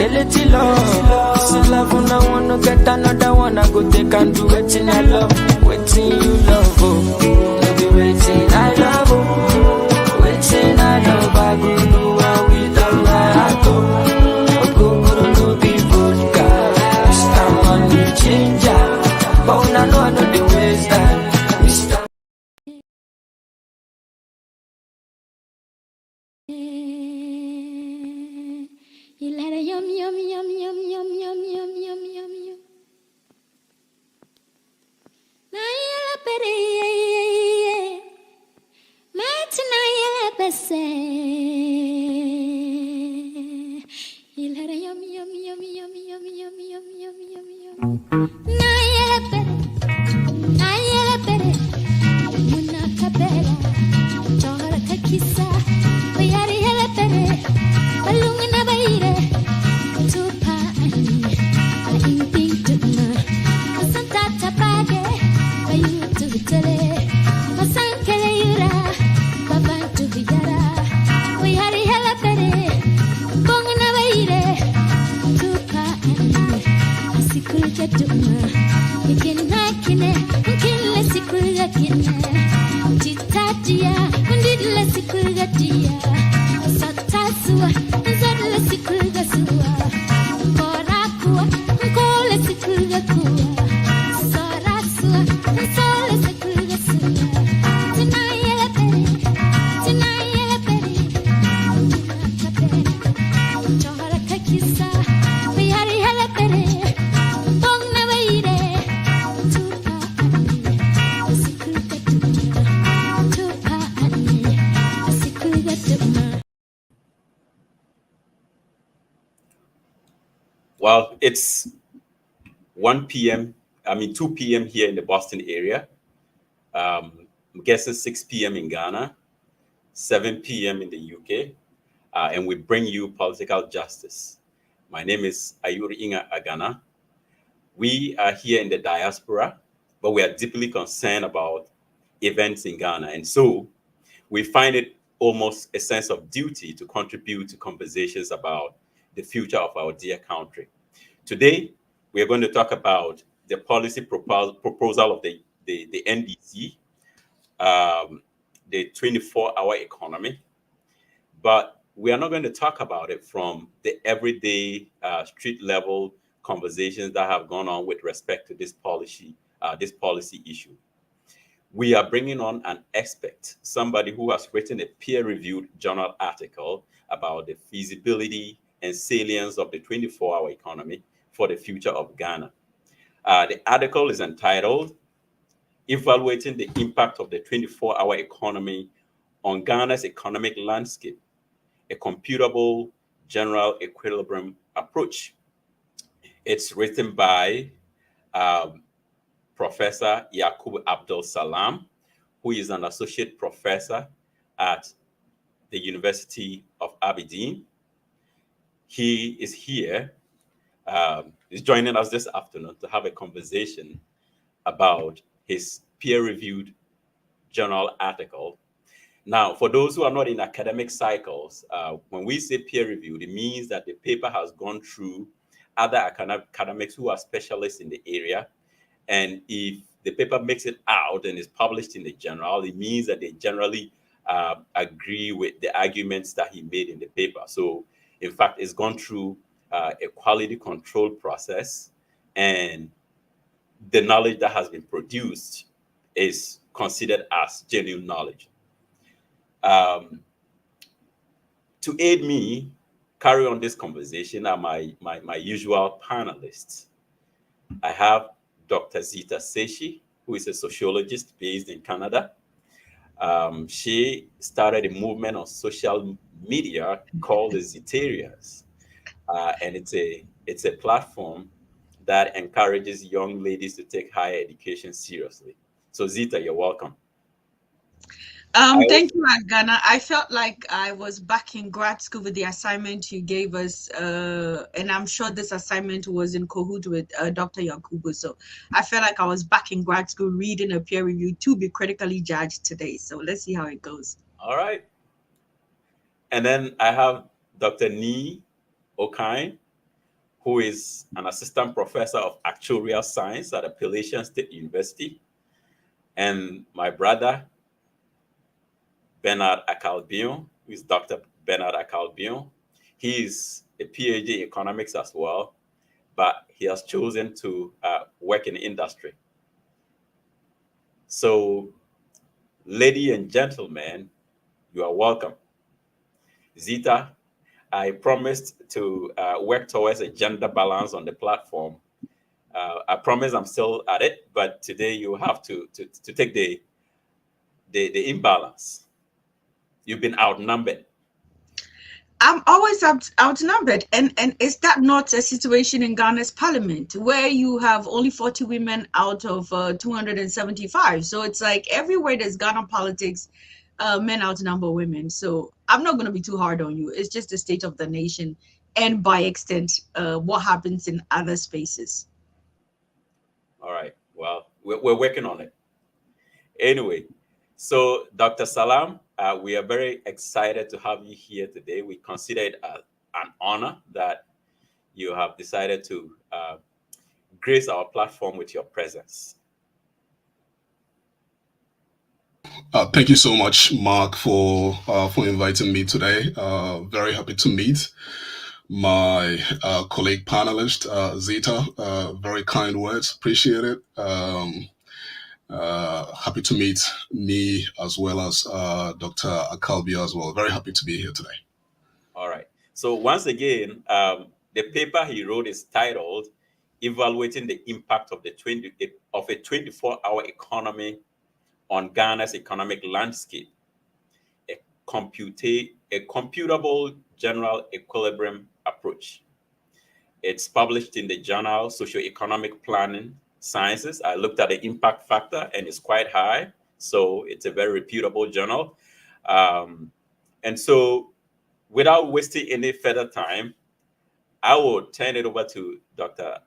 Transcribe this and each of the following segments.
little love. So love when I wanna get another one, I go take and do waiting I love. Waiting you love, oh. No be waiting I love, oh. Waiting I love, I go do what with all my heart, oh. Go no be vodka. Mr. Money Changer. But when I know I know the waste time. Mr. You let a yum yum yum yum yum yum yum yum yum yum. Naya pere, mat naya pese. You let a yum yum yum yum yum yum yum yum yum yum. Naya pere, muna kapela, chora kakisa, oyari hele pere, balungina baire. Well, it's 1 p.m. 2 p.m. here in the Boston area. I'm guessing 6 p.m. in Ghana, 7 p.m. in the UK, and we bring you political justice. My name is Ayuri Inga Agana. We are here in the diaspora, but we are deeply concerned about events in Ghana. And so we find it almost a sense of duty to contribute to conversations about the future of our dear country. Today, we are going to talk about the policy proposal of the NDC, the 24-hour economy. But we are not going to talk about it from the everyday street level conversations that have gone on with respect to this policy issue. We are bringing on an expert, somebody who has written a peer-reviewed journal article about the feasibility and salience of the 24-hour economy for the future of Ghana. The article is entitled, Evaluating the Impact of the 24-Hour Economy on Ghana's Economic Landscape, a Computable General Equilibrium Approach. It's written by Professor Yakubu Abdul-Salam, who is an associate professor at the University of Aberdeen. He is here. He's joining us this afternoon to have a conversation about his peer-reviewed journal article. Now, for those who are not in academic cycles, when we say peer-reviewed, it means that the paper has gone through other academics who are specialists in the area. And if the paper makes it out and is published in the journal, it means that they generally agree with the arguments that he made in the paper. So, in fact, it's gone through a quality control process, and the knowledge that has been produced is considered as genuine knowledge. To aid me carry on this conversation are my usual panelists. I have Dr. Zita Seshi, who is a sociologist based in Canada. She started a movement on social media called the Zitarians. And it's a platform that encourages young ladies to take higher education seriously. So Zita, you're welcome. Thank you, Agana. I felt like I was back in grad school with the assignment you gave us, and I'm sure this assignment was in cahoot with Dr. Yakubu. So I felt like I was back in grad school reading a peer review to be critically judged today. So let's see how it goes. All right. And then I have Dr. Nee Okine. who is an assistant professor of actuarial science at Appalachian State University, and my brother, Bernard Akalbion, who is Dr. Bernard Akalbion. He is a PhD in economics as well, but he has chosen to work in the industry. So, ladies and gentlemen, you are welcome. Zita, I promised to work towards a gender balance on the platform. I promise I'm still at it, but today you have to take the imbalance. You've been outnumbered. I'm always outnumbered. And is that not a situation in Ghana's parliament where you have only 40 women out of 275? So it's like everywhere there's Ghana politics, men outnumber women. So I'm not going to be too hard on you. It's just the state of the nation, and by extent, what happens in other spaces. All right. Well, we're working on it. Anyway, so Dr. Salam, we are very excited to have you here today. We consider it an honor that you have decided to grace our platform with your presence. Thank you so much, Mark, for inviting me today. Very happy to meet my colleague panelist, Zita. Very kind words, appreciate it. Happy to meet Nee as well as Dr. Akalbi as well. Very happy to be here today. All right. So once again, the paper he wrote is titled "Evaluating the Impact of a 24-hour economy on Ghana's economic landscape: a computable general equilibrium approach." It's published in the journal Socioeconomic Planning Sciences. I looked at the impact factor and it's quite high. So it's a very reputable journal. And so without wasting any further time, I will turn it over to Dr.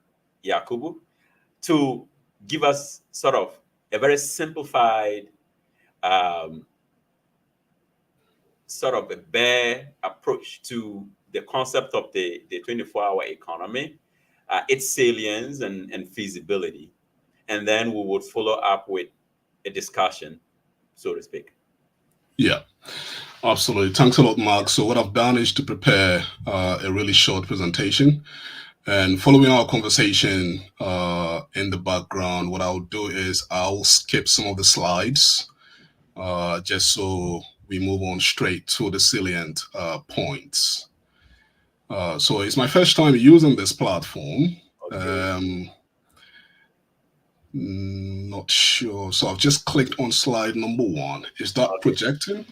Yakubu to give us sort of a very simplified, sort of a bare approach to the concept of the 24-hour economy, its salience and feasibility. And then we would follow up with a discussion, so to speak. Yeah, absolutely. Thanks a lot, Mark. So what I've done is to prepare a really short presentation. And following our conversation in the background, what I'll do is I'll skip some of the slides just so we move on straight to the salient points. So it's my first time using this platform. Okay. Not sure. So I've just clicked on slide number 1. Is that projecting?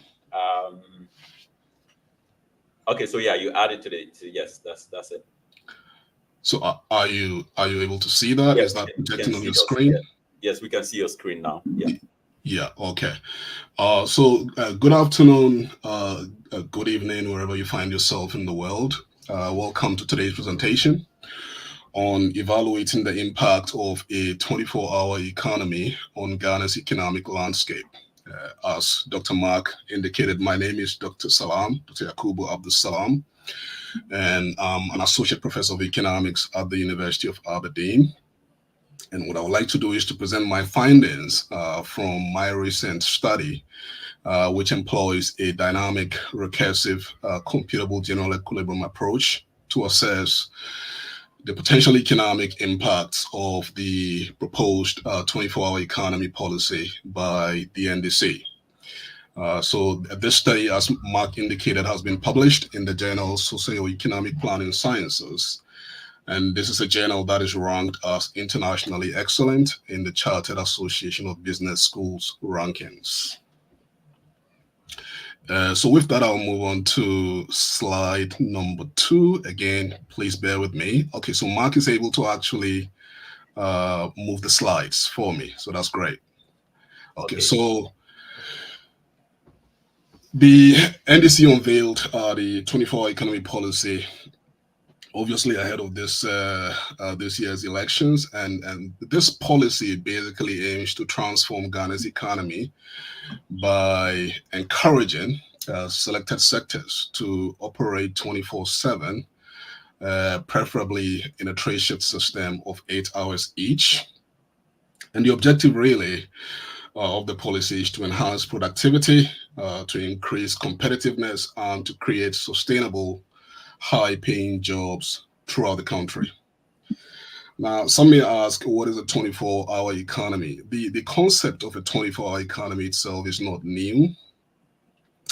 Okay, so yeah, you added to yes, that's it. So are you able to see that? Yes, is that projecting on your screen? Screen? Yes, we can see your screen now. Yeah. Yeah, okay. So good afternoon, good evening, wherever you find yourself in the world. Welcome to today's presentation on evaluating the impact of a 24-hour economy on Ghana's economic landscape. As Dr. Mark indicated, my name is Dr. Salam, Dr. Yakubu Abdul-Salam, and I'm an associate professor of economics at the University of Aberdeen. And what I would like to do is to present my findings from my recent study, which employs a dynamic, recursive, computable general equilibrium approach to assess the potential economic impacts of the proposed 24-hour economy policy by the NDC. So this study, as Mark indicated, has been published in the journal Socioeconomic Planning Sciences. And this is a journal that is ranked as internationally excellent in the Chartered Association of Business Schools rankings. So with that, I'll move on to slide number 2. Again, please bear with me. Okay, so Mark is able to actually move the slides for me. So that's great. Okay. So the NDC unveiled the 24-hour economy policy, obviously ahead of this year's elections, and this policy basically aims to transform Ghana's economy by encouraging selected sectors to operate 24/7 preferably in a trade shift system of 8 hours each. And the objective really of the policy is to enhance productivity, to increase competitiveness, and to create sustainable, high paying jobs throughout the country. Now, some may ask, what is a 24-hour economy? The concept of a 24-hour economy itself is not new.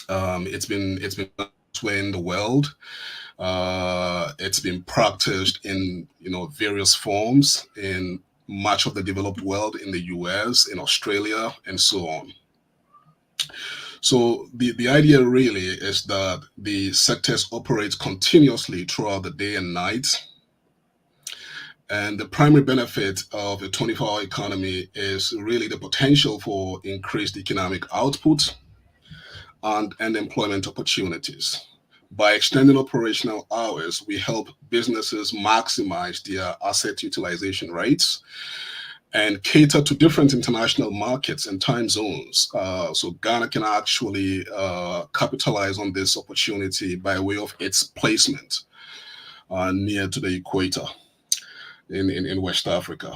It's been elsewhere in the world. It's been practiced in various forms in much of the developed world, in the US, in Australia, and so on. So the idea really is that the sectors operate continuously throughout the day and night. And the primary benefit of a 24-hour economy is really the potential for increased economic output and employment opportunities. By extending operational hours, we help businesses maximize their asset utilization rates and cater to different international markets and time zones. So Ghana can actually capitalize on this opportunity by way of its placement near to the equator in West Africa.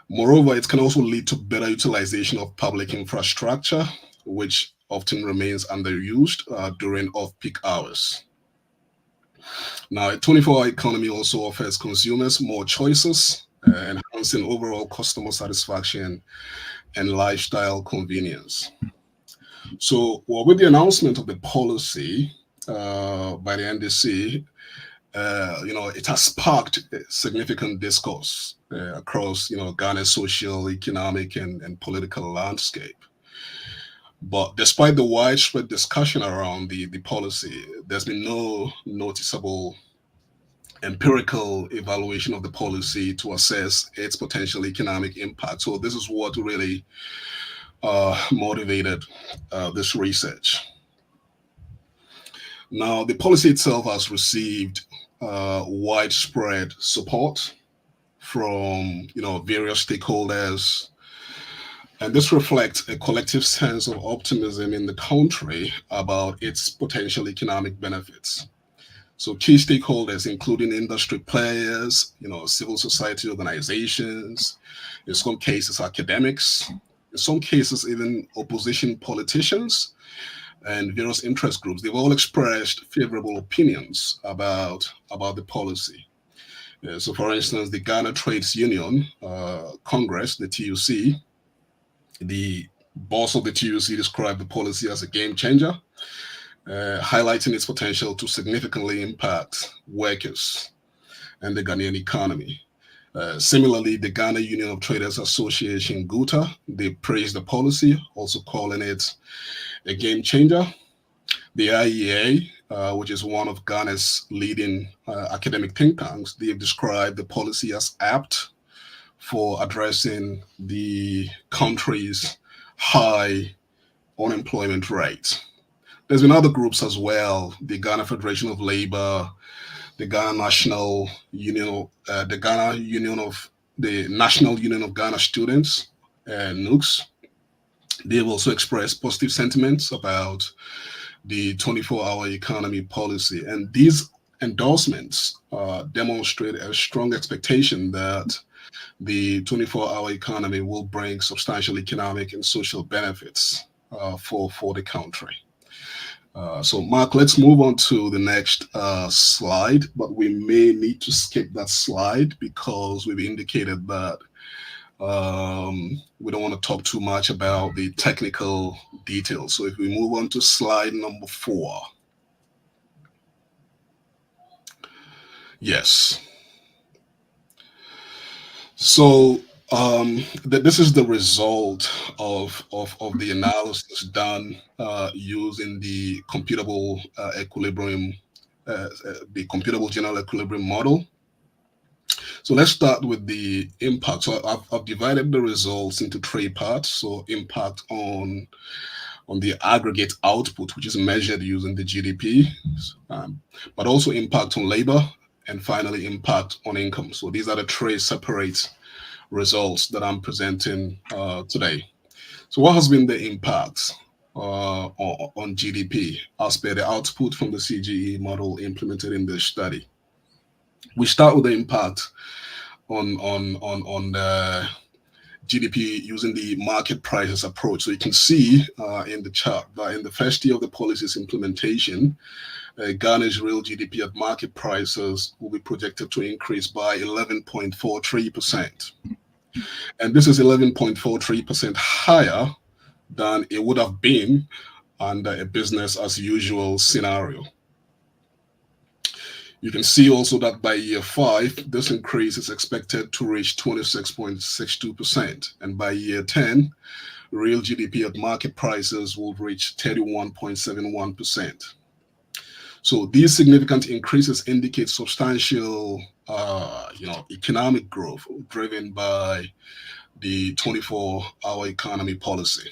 Moreover, it can also lead to better utilization of public infrastructure, which often remains underused during off-peak hours. Now, a 24-hour economy also offers consumers more choices, enhancing overall customer satisfaction and lifestyle convenience. So, well, with the announcement of the policy by the NDC, it has sparked significant discourse across, Ghana's social, economic, and political landscape. But despite the widespread discussion around the policy, there's been no noticeable empirical evaluation of the policy to assess its potential economic impact. So this is what really motivated this research. Now, the policy itself has received widespread support from various stakeholders, and this reflects a collective sense of optimism in the country about its potential economic benefits. So key stakeholders, including industry players, civil society organizations, in some cases academics, in some cases even opposition politicians, and various interest groups, they've all expressed favorable opinions about the policy. So, for instance, the Ghana Trades Union Congress, the TUC, the boss of the TUC described the policy as a game changer, highlighting its potential to significantly impact workers and the Ghanaian economy. Similarly, the Ghana Union of Traders Association, GUTA, they praised the policy, also calling it a game changer. The IEA, which is one of Ghana's leading academic think tanks, they've described the policy as apt for addressing the country's high unemployment rate. There's been other groups as well, the Ghana Federation of Labor, the Ghana National Union, the National Union of Ghana Students, NUCS. They've also expressed positive sentiments about the 24-hour economy policy. And these endorsements demonstrate a strong expectation that the 24-hour economy will bring substantial economic and social benefits for the country. So, Mark, let's move on to the next slide, but we may need to skip that slide because we've indicated that we don't want to talk too much about the technical details. So if we move on to slide number 4. Yes. So this is the result of the analysis done using the computable equilibrium, the computable general equilibrium model. So let's start with the impact. So I've divided the results into 3 parts. So impact on the aggregate output, which is measured using the GDP, but also impact on labor, and finally impact on income. So these are the 3 separate results that I'm presenting today. So what has been the impact on GDP as per the output from the CGE model implemented in this study? We start with the impact on the GDP using the market prices approach. So you can see in the chart that in the first year of the policy's implementation, Ghana's real GDP at market prices will be projected to increase by 11.43%. And this is 11.43% higher than it would have been under a business as usual scenario. You can see also that by year 5, this increase is expected to reach 26.62%. And by year 10, real GDP at market prices will reach 31.71%. So these significant increases indicate substantial, economic growth driven by the 24-hour economy policy.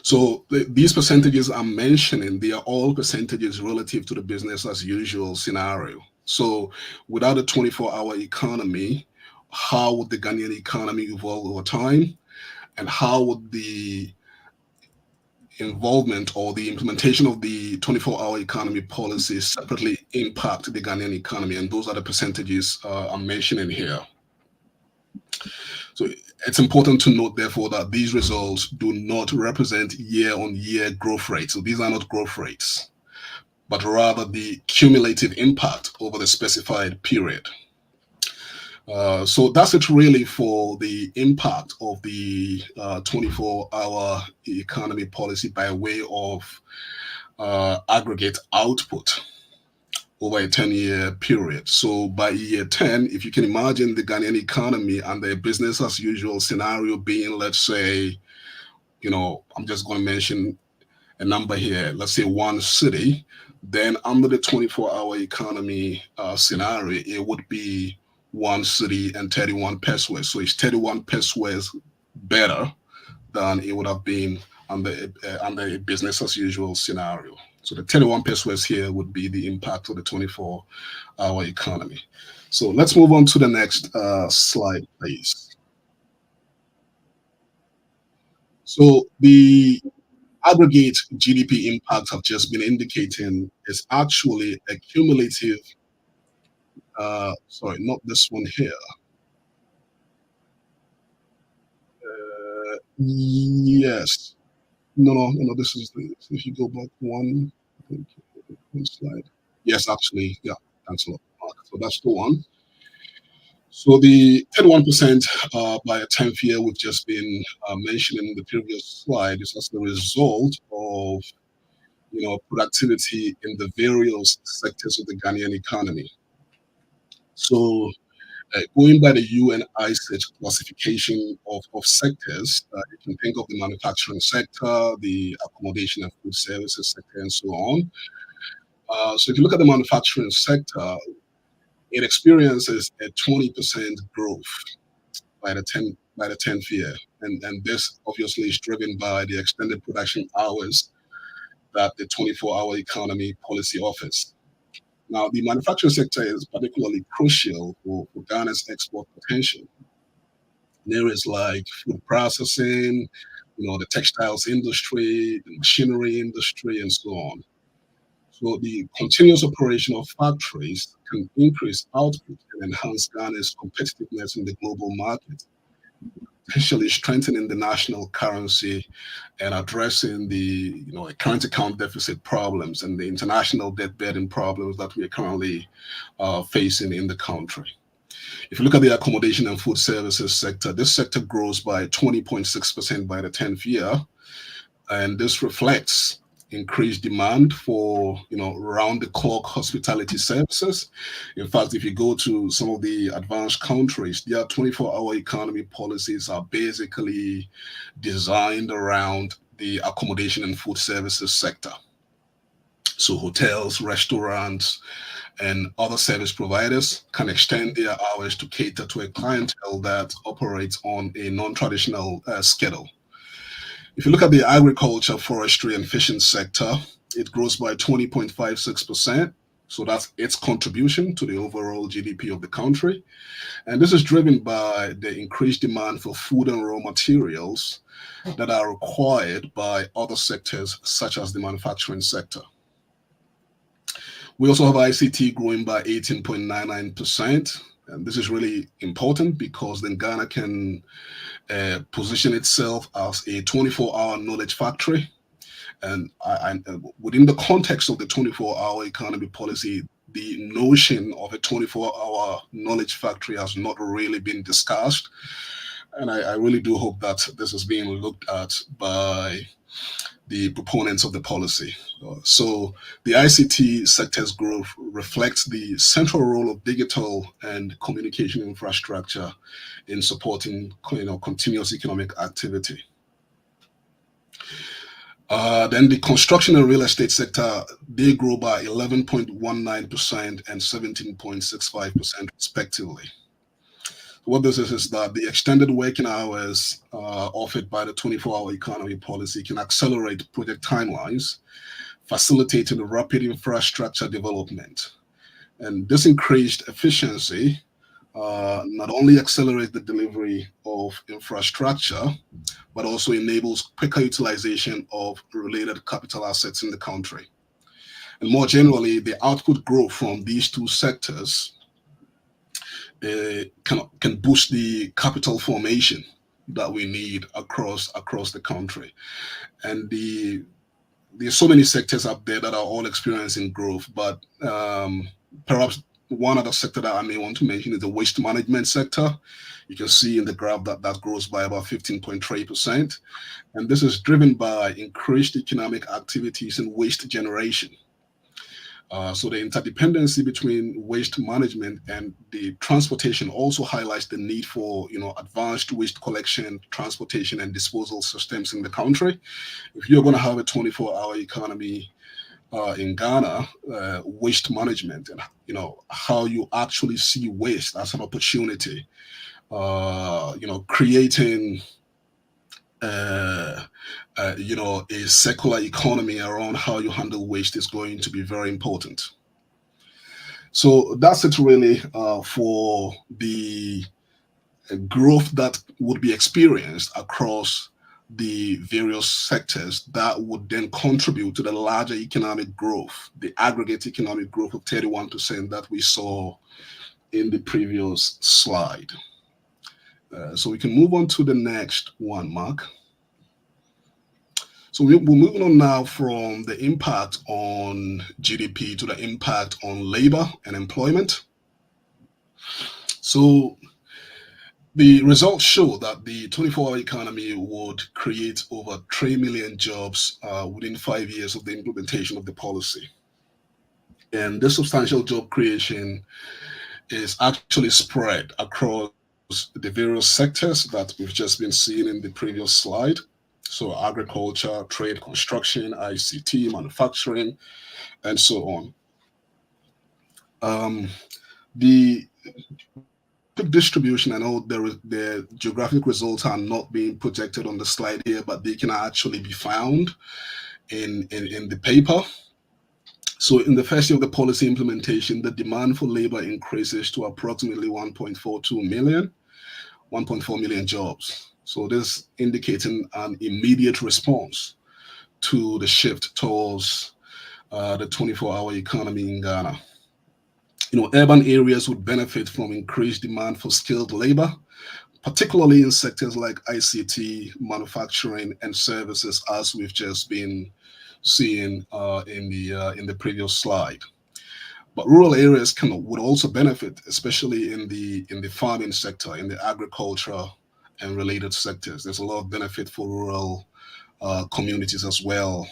So these percentages I'm mentioning, they are all percentages relative to the business as usual scenario. So without a 24-hour economy, how would the Ghanaian economy evolve over time? And how would the involvement or the implementation of the 24-hour economy policy separately impact the Ghanaian economy? And those are the percentages I'm mentioning here. So it's important to note, therefore, that these results do not represent year-on-year growth rates. So these are not growth rates, but rather the cumulative impact over the specified period. So that's it really for the impact of the 24-hour economy policy by way of aggregate output over a 10-year period. So by year 10, if you can imagine the Ghanaian economy and the business as usual scenario being, let's say, I'm just going to mention a number here, let's say one city, then under the 24-hour economy scenario, it would be one city and 31 pesos. So it's 31 pesos better than it would have been under a business as usual scenario. So the 31 pesos here would be the impact of the 24-hour economy. So let's move on to the next slide, please. So the aggregate GDP impact I've just been indicating is actually a cumulative, sorry, not this one here. Yes. No, this is if you go back one slide. Yes, actually, yeah, thanks a lot, Mark. So that's the one. So the 31% by a 10th year we've just been mentioning in the previous slide is as the result of productivity in the various sectors of the Ghanaian economy. So going by the UN ISET classification of sectors, you can think of the manufacturing sector, the accommodation and food services sector, and so on. So if you look at the manufacturing sector, it experiences a 20% growth by the 10th year, and this obviously is driven by the extended production hours that the 24-hour economy policy offers. Now, the manufacturing sector is particularly crucial for Ghana's export potential in areas like food processing, the textiles industry, the machinery industry, and so on. So the continuous operation of factories can increase output and enhance Ghana's competitiveness in the global market, potentially strengthening the national currency and addressing the current account deficit problems and the international debt burden problems that we are currently facing in the country. If you look at the accommodation and food services sector, this sector grows by 20.6% by the 10th year, and this reflects increased demand for round-the-clock hospitality services. In fact, if you go to some of the advanced countries, their 24-hour economy policies are basically designed around the accommodation and food services sector. So hotels, restaurants, and other service providers can extend their hours to cater to a clientele that operates on a non-traditional schedule. If you look at the agriculture, forestry, and fishing sector, it grows by 20.56%. So that's its contribution to the overall GDP of the country. And this is driven by the increased demand for food and raw materials that are required by other sectors, such as the manufacturing sector. We also have ICT growing by 18.99%. And this is really important because then Ghana can position itself as a 24-hour knowledge factory. And within the context of the 24-hour economy policy, the notion of a 24-hour knowledge factory has not really been discussed. And I really do hope that this is being looked at by the proponents of the policy. So the ICT sector's growth reflects the central role of digital and communication infrastructure in supporting continuous economic activity. Then the construction and real estate sector, they grow by 11.19% and 17.65% respectively. What this is that the extended working hours offered by the 24-hour economy policy can accelerate project timelines, facilitating rapid infrastructure development. And this increased efficiency not only accelerates the delivery of infrastructure, but also enables quicker utilization of related capital assets in the country. And more generally, the output growth from these two sectors can boost the capital formation that we need across the country. And there's so many sectors up there that are all experiencing growth, but perhaps one other sector that I may want to mention is the waste management sector. You can see in the graph that grows by about 15.3%. And this is driven by increased economic activities in waste generation. So the interdependency between waste management and the transportation also highlights the need for advanced waste collection, transportation, and disposal systems in the country. If you're going to have a 24-hour economy in Ghana, waste management and how you actually see waste as an opportunity, creating a circular economy around how you handle waste is going to be very important. So that's it really for the growth that would be experienced across the various sectors that would then contribute to the larger economic growth, the aggregate economic growth of 31% that we saw in the previous slide. So we can move on to the next one, Mark. So we're moving on now from the impact on GDP to the impact on labor and employment. So the results show that the 24-hour economy would create over 3 million jobs within 5 years of the implementation of the policy. And this substantial job creation is actually spread across the various sectors that we've just been seeing in the previous slide. So agriculture, trade, construction, ICT, manufacturing, and so on. The distribution, I know the geographic results are not being projected on the slide here, but they can actually be found in the paper. So in the first year of the policy implementation, the demand for labor increases to approximately 1.4 million jobs. So this indicating an immediate response to the shift towards the 24-hour economy in Ghana. Urban areas would benefit from increased demand for skilled labor, particularly in sectors like ICT, manufacturing, and services, as we've just been seeing in the previous slide. But rural areas would also benefit, especially in the farming sector, in the agriculture and related sectors. There's a lot of benefit for rural communities as well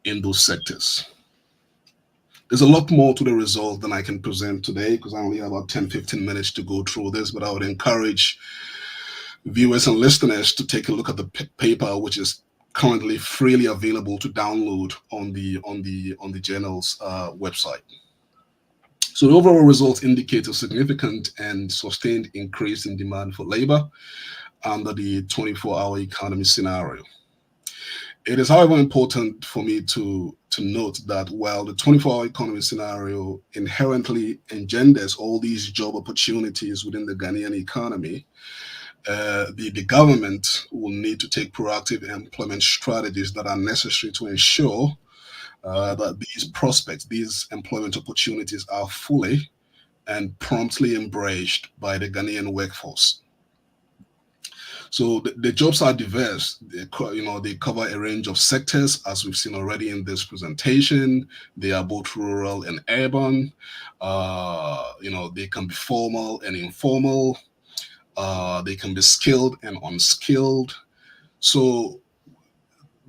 in those sectors. There's a lot more to the result than I can present today because I only have about 10-15 minutes to go through this, but I would encourage viewers and listeners to take a look at the paper, which is currently freely available to download on the journal's website. So the overall results indicate a significant and sustained increase in demand for labor under the 24-hour economy scenario. It is, however, important for me to note that while the 24-hour economy scenario inherently engenders all these job opportunities within the Ghanaian economy, the government will need to take proactive employment strategies that are necessary to ensure that these prospects, these employment opportunities are fully and promptly embraced by the Ghanaian workforce. So the jobs are diverse. They cover a range of sectors, as we've seen already in this presentation. They are both rural and urban. They can be formal and informal. They can be skilled and unskilled. So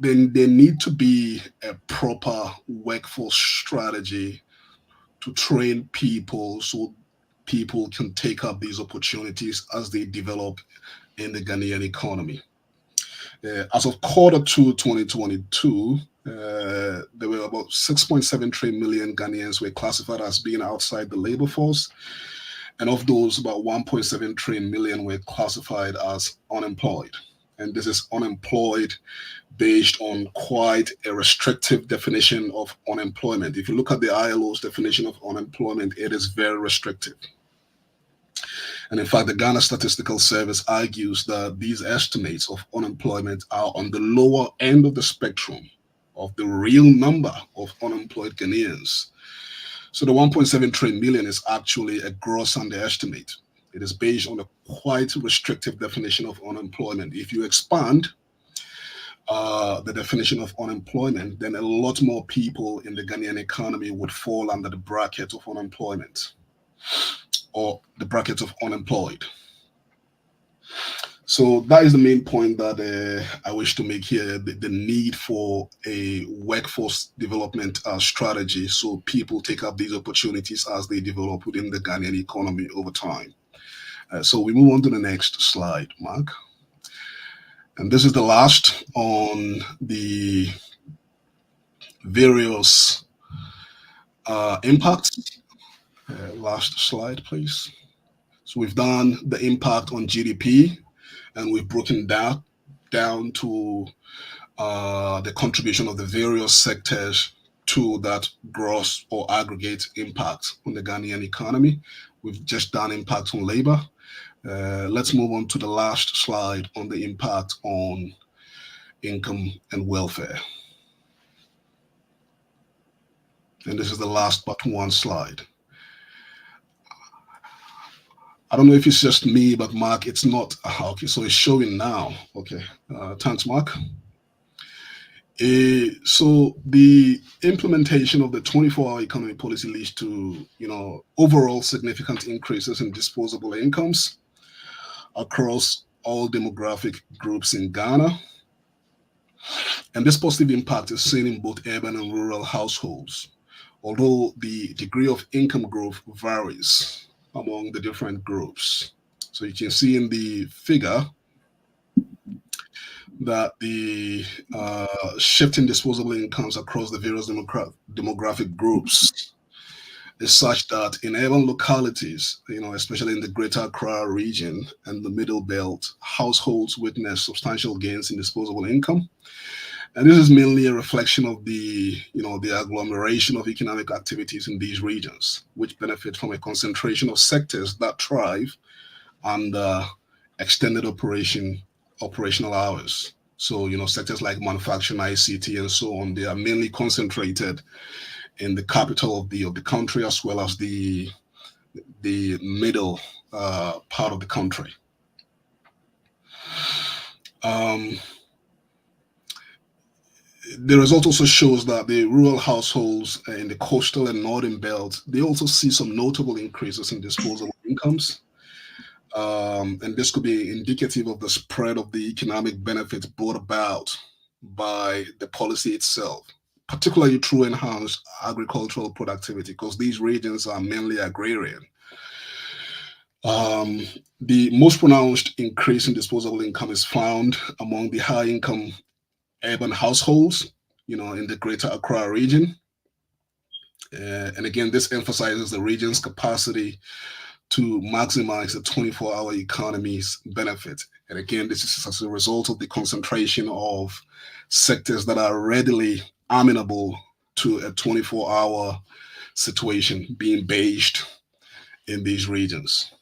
then there need to be a proper workforce strategy to train people so people can take up these opportunities as they develop in the Ghanaian economy. As of Q2 2022, there were about 6.73 million Ghanaians were classified as being outside the labor force. And of those, about 1.73 million were classified as unemployed. And this is unemployed based on quite a restrictive definition of unemployment. If you look at the ILO's definition of unemployment, it is very restrictive. And in fact, the Ghana Statistical Service argues that these estimates of unemployment are on the lower end of the spectrum of the real number of unemployed Ghanaians. So the 1.73 million is actually a gross underestimate. It is based on a quite restrictive definition of unemployment. If you expand the definition of unemployment, then a lot more people in the Ghanaian economy would fall under the bracket of unemployment or the bracket of unemployed. So that is the main point that I wish to make here, the need for a workforce development strategy so people take up these opportunities as they develop within the Ghanaian economy over time. So we move on to the next slide, Mark. And this is the last on the various impacts. Last slide, please. So we've done the impact on GDP, and we've broken down to the contribution of the various sectors to that gross or aggregate impact on the Ghanaian economy. We've just done impact on labor. Let's move on to the last slide on the impact on income and welfare. And this is the last but one slide. I don't know if it's just me, but Mark, it's not. Okay, so it's showing now. Okay, thanks, Mark. So the implementation of the 24-hour economy policy leads to, overall significant increases in disposable incomes across all demographic groups in Ghana. And this positive impact is seen in both urban and rural households, although the degree of income growth varies among the different groups. So you can see in the figure that the shift in disposable incomes across the various demographic groups is such that in urban localities, especially in the Greater Accra region and the Middle Belt, households witness substantial gains in disposable income. And this is mainly a reflection of the agglomeration of economic activities in these regions, which benefit from a concentration of sectors that thrive under extended operational hours. So, sectors like manufacturing, ICT, and so on, they are mainly concentrated in the capital of the country, as well as the middle part of the country. The result also shows that the rural households in the coastal and northern belt, they also see some notable increases in disposable incomes. And this could be indicative of the spread of the economic benefits brought about by the policy itself, particularly through enhanced agricultural productivity, because these regions are mainly agrarian. The most pronounced increase in disposable income is found among the high-income urban households, in the Greater Accra region. And again, this emphasizes the region's capacity to maximize the 24-hour economy's benefit. And again, this is as a result of the concentration of sectors that are readily amenable to a 24-hour situation being based in these regions.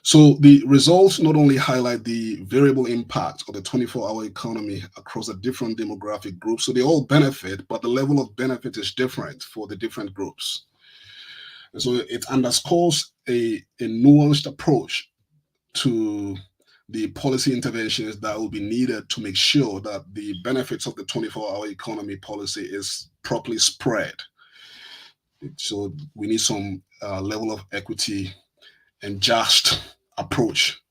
So the results not only highlight the variable impact of the 24-hour economy across the different demographic groups, so they all benefit, but the level of benefit is different for the different groups. And so it underscores a nuanced approach to the policy interventions that will be needed to make sure that the benefits of the 24-hour economy policy is properly spread. So we need some level of equity and just approach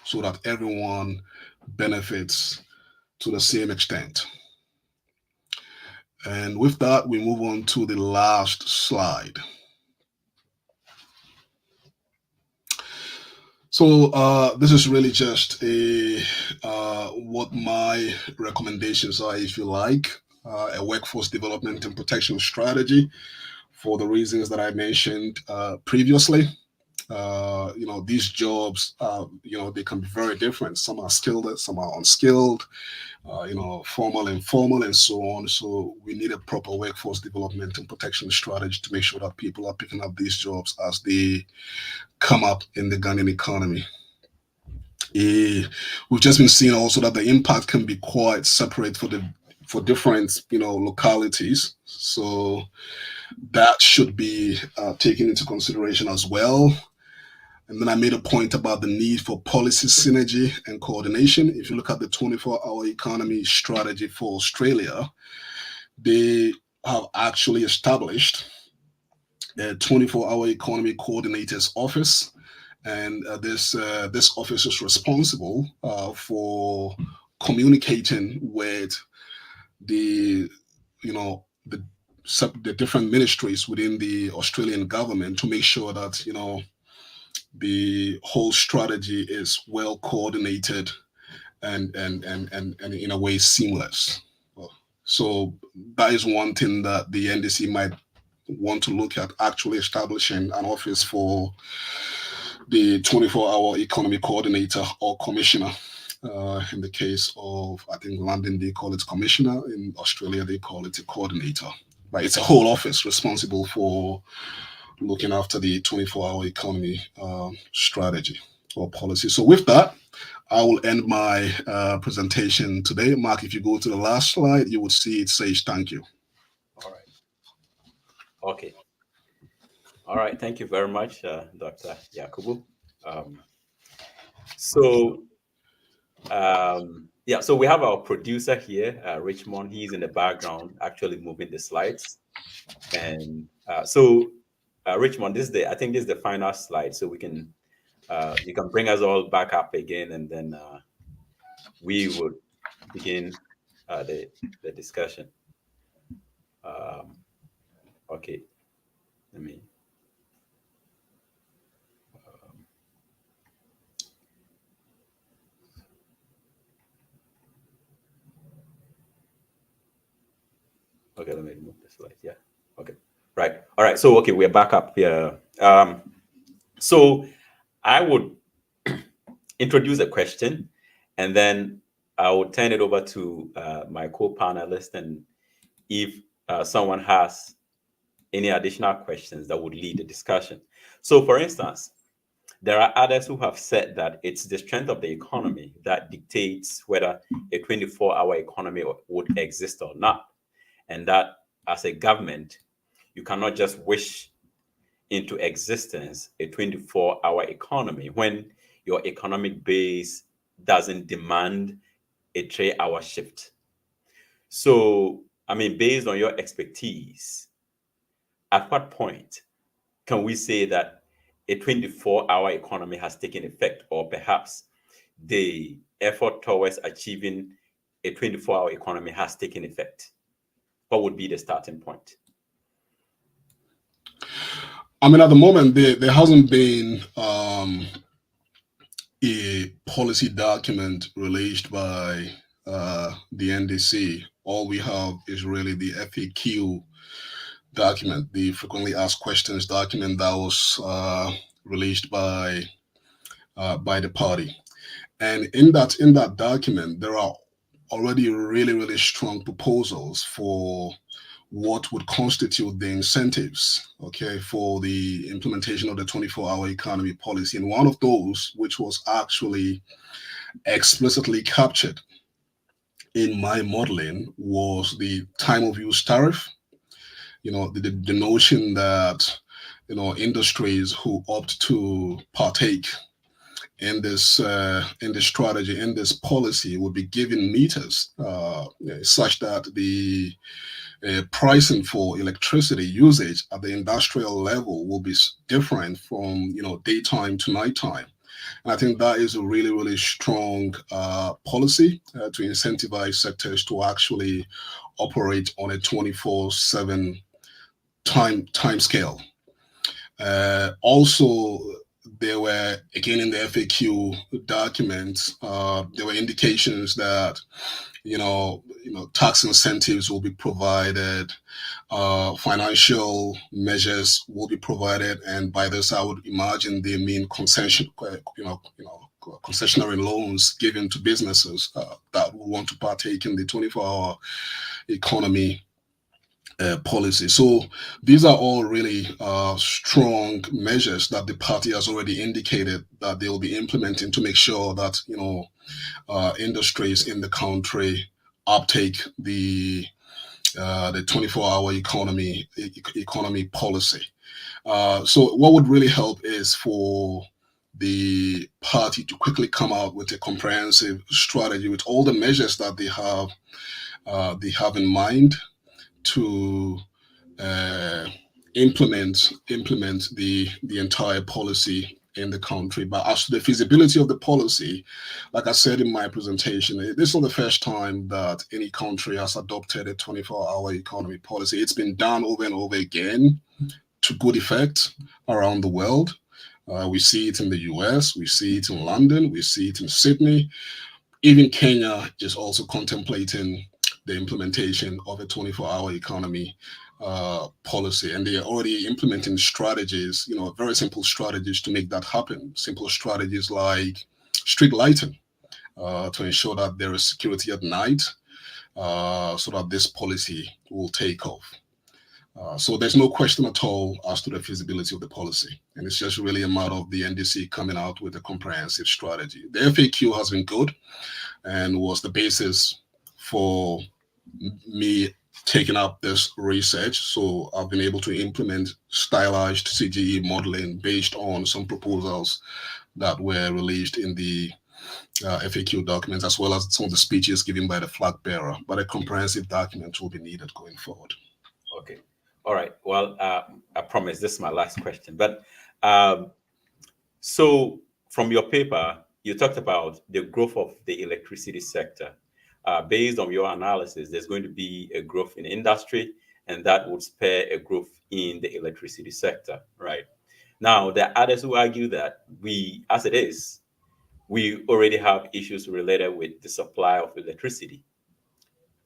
so that everyone benefits to the same extent. And with that, we move on to the last slide. So this is really just what my recommendations are, if you like, a workforce development and protection strategy for the reasons that I mentioned previously. These jobs, they can be very different. Some are skilled, some are unskilled, formal, informal, and so on. So we need a proper workforce development and protection strategy to make sure that people are picking up these jobs as they come up in the Ghanaian economy. We've just been seeing also that the impact can be quite separate for different localities. So that should be taken into consideration as well. And then I made a point about the need for policy synergy and coordination. If you look at the 24-hour economy strategy for Australia, they have actually established a 24-hour economy coordinators office. And this office is responsible for communicating with the different ministries within the Australian government to make sure that the whole strategy is well coordinated and in a way seamless. So that is one thing that the NDC might want to look at, actually establishing an office for the 24-hour economy coordinator or commissioner. In the case of, I think, London, they call it commissioner. In Australia, they call it a coordinator. But it's a whole office responsible for looking after the 24-hour economy strategy or policy. So with that, I will end my presentation today. Mark, if you go to the last slide, you would see it says thank you. All right. Okay. All right. Thank you very much, Dr. Yakubu. So we have our producer here, Richmond. He's in the background, actually moving the slides. And Richmond, I think this is the final slide, so we can you can bring us all back up again, and then we would begin the discussion. Okay, let me. Okay, let me remove the slide. Yeah. Okay. Right. All right. So, okay, we're back up here. So I would introduce a question, and then I will turn it over to my co-panelists, and if someone has any additional questions that would lead the discussion. So, for instance, there are others who have said that it's the strength of the economy that dictates whether a 24-hour economy would exist or not. And that as a government, you cannot just wish into existence a 24-hour economy when your economic base doesn't demand a 3-hour shift. So, based on your expertise, at what point can we say that a 24-hour economy has taken effect, or perhaps the effort towards achieving a 24-hour economy has taken effect? What would be the starting point? At the moment, there hasn't been a policy document released by the NDC. All we have is really the FAQ document, the frequently asked questions document that was released by the party. And in that document, there are already really, really strong proposals for what would constitute the incentives, okay, for the implementation of the 24-hour economy policy. And one of those, which was actually explicitly captured in my modeling, was the time of use tariff. The notion that industries who opt to partake in this strategy, in this policy, would be given meters such that the pricing for electricity usage at the industrial level will be different from daytime to nighttime. And I think that is a really, really strong policy to incentivize sectors to actually operate on a 24/7 time scale. Also, there were, again, in the FAQ documents, there were indications that tax incentives will be provided, financial measures will be provided, and by this I would imagine they mean concessionary loans given to businesses that will want to partake in the 24-hour economy policy. So these are all really strong measures that the party has already indicated that they will be implementing to make sure that industries in the country uptake the 24-hour economy policy. So what would really help is for the party to quickly come out with a comprehensive strategy with all the measures that they have in mind to implement the entire policy in the country. But as to the feasibility of the policy, like I said in my presentation, this is not the first time that any country has adopted a 24-hour economy policy. It's been done over and over again to good effect around the world. We see it in the US, we see it in London, we see it in Sydney. Even Kenya is also contemplating the implementation of a 24-hour economy policy, and they are already implementing strategies, very simple strategies to make that happen. Simple strategies like street lighting to ensure that there is security at night, so that this policy will take off. So there's no question at all as to the feasibility of the policy, and it's just really a matter of the NDC coming out with a comprehensive strategy. The FAQ has been good and was the basis for me taking up this research. So I've been able to implement stylized CGE modeling based on some proposals that were released in the FAQ documents, as well as some of the speeches given by the flag bearer. But a comprehensive document will be needed going forward. Okay. All right. Well, I promise this is my last question. But so from your paper, you talked about the growth of the electricity sector. Based on your analysis, there's going to be a growth in industry, and that would spur a growth in the electricity sector, right? Now, there are others who argue that as it is, we already have issues related with the supply of electricity,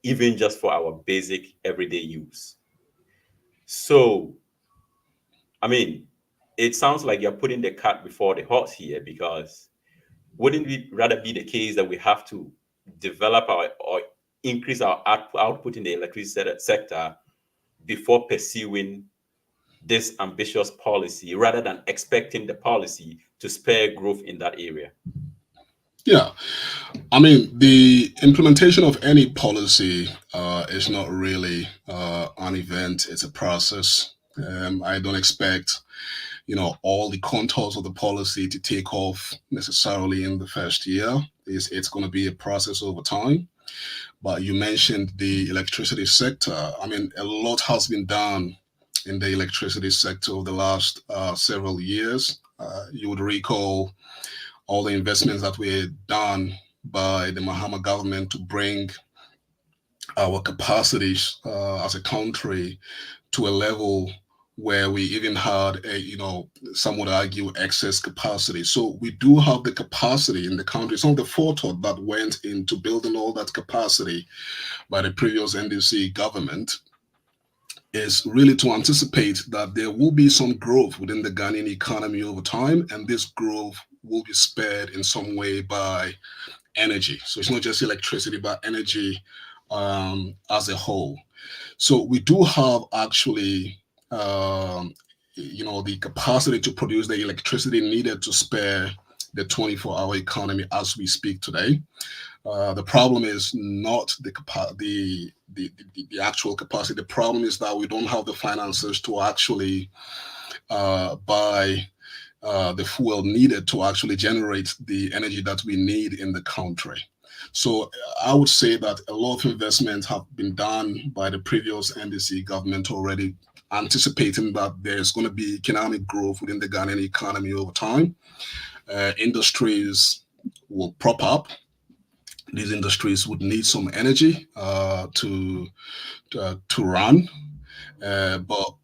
even just for our basic everyday use. So, I mean, it sounds like you're putting the cart before the horse here, because wouldn't it rather be the case that we have to develop or increase our output in the electricity sector before pursuing this ambitious policy, rather than expecting the policy to spur growth in that area? Yeah, I mean, the implementation of any policy is not really an event, it's a process. I don't expect all the contours of the policy to take off necessarily in the first year. It's going to be a process over time. But you mentioned the electricity sector. I mean, a lot has been done in the electricity sector over the last several years. You would recall all the investments that were done by the Mahama government to bring our capacities as a country to a level where we even had some would argue excess capacity. So we do have the capacity in the country. Some of the forethought that went into building all that capacity by the previous NDC government is really to anticipate that there will be some growth within the Ghanaian economy over time, and this growth will be spurred in some way by energy. So it's not just electricity, but energy as a whole. So we do have actually, the capacity to produce the electricity needed to spare the 24-hour economy as we speak today. The problem is not the actual capacity. The problem is that we don't have the finances to actually buy the fuel needed to actually generate the energy that we need in the country. So I would say that a lot of investments have been done by the previous NDC government already, anticipating that there's going to be economic growth within the Ghanaian economy over time. Industries will prop up. These industries would need some energy to run, but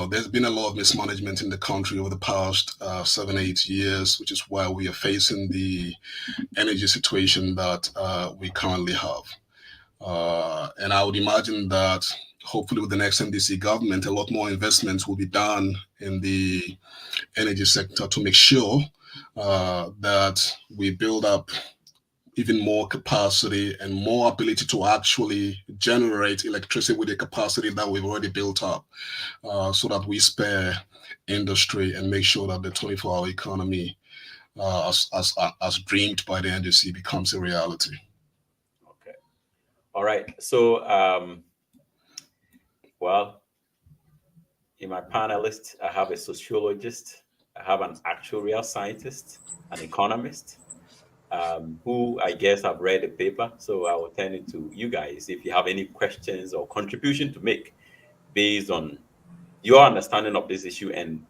there's been a lot of mismanagement in the country over the past 7-8 years, which is why we are facing the energy situation that we currently have. And I would imagine that hopefully with the next NDC government, a lot more investments will be done in the energy sector to make sure that we build up even more capacity and more ability to actually generate electricity with the capacity that we've already built up, so that we spare industry and make sure that the 24-hour economy, as dreamed by the NDC, becomes a reality. Okay. All right. So, well, in my panelists, I have a sociologist, I have an actuarial scientist, an economist, who I guess have read the paper. So I will turn it to you guys if you have any questions or contribution to make based on your understanding of this issue and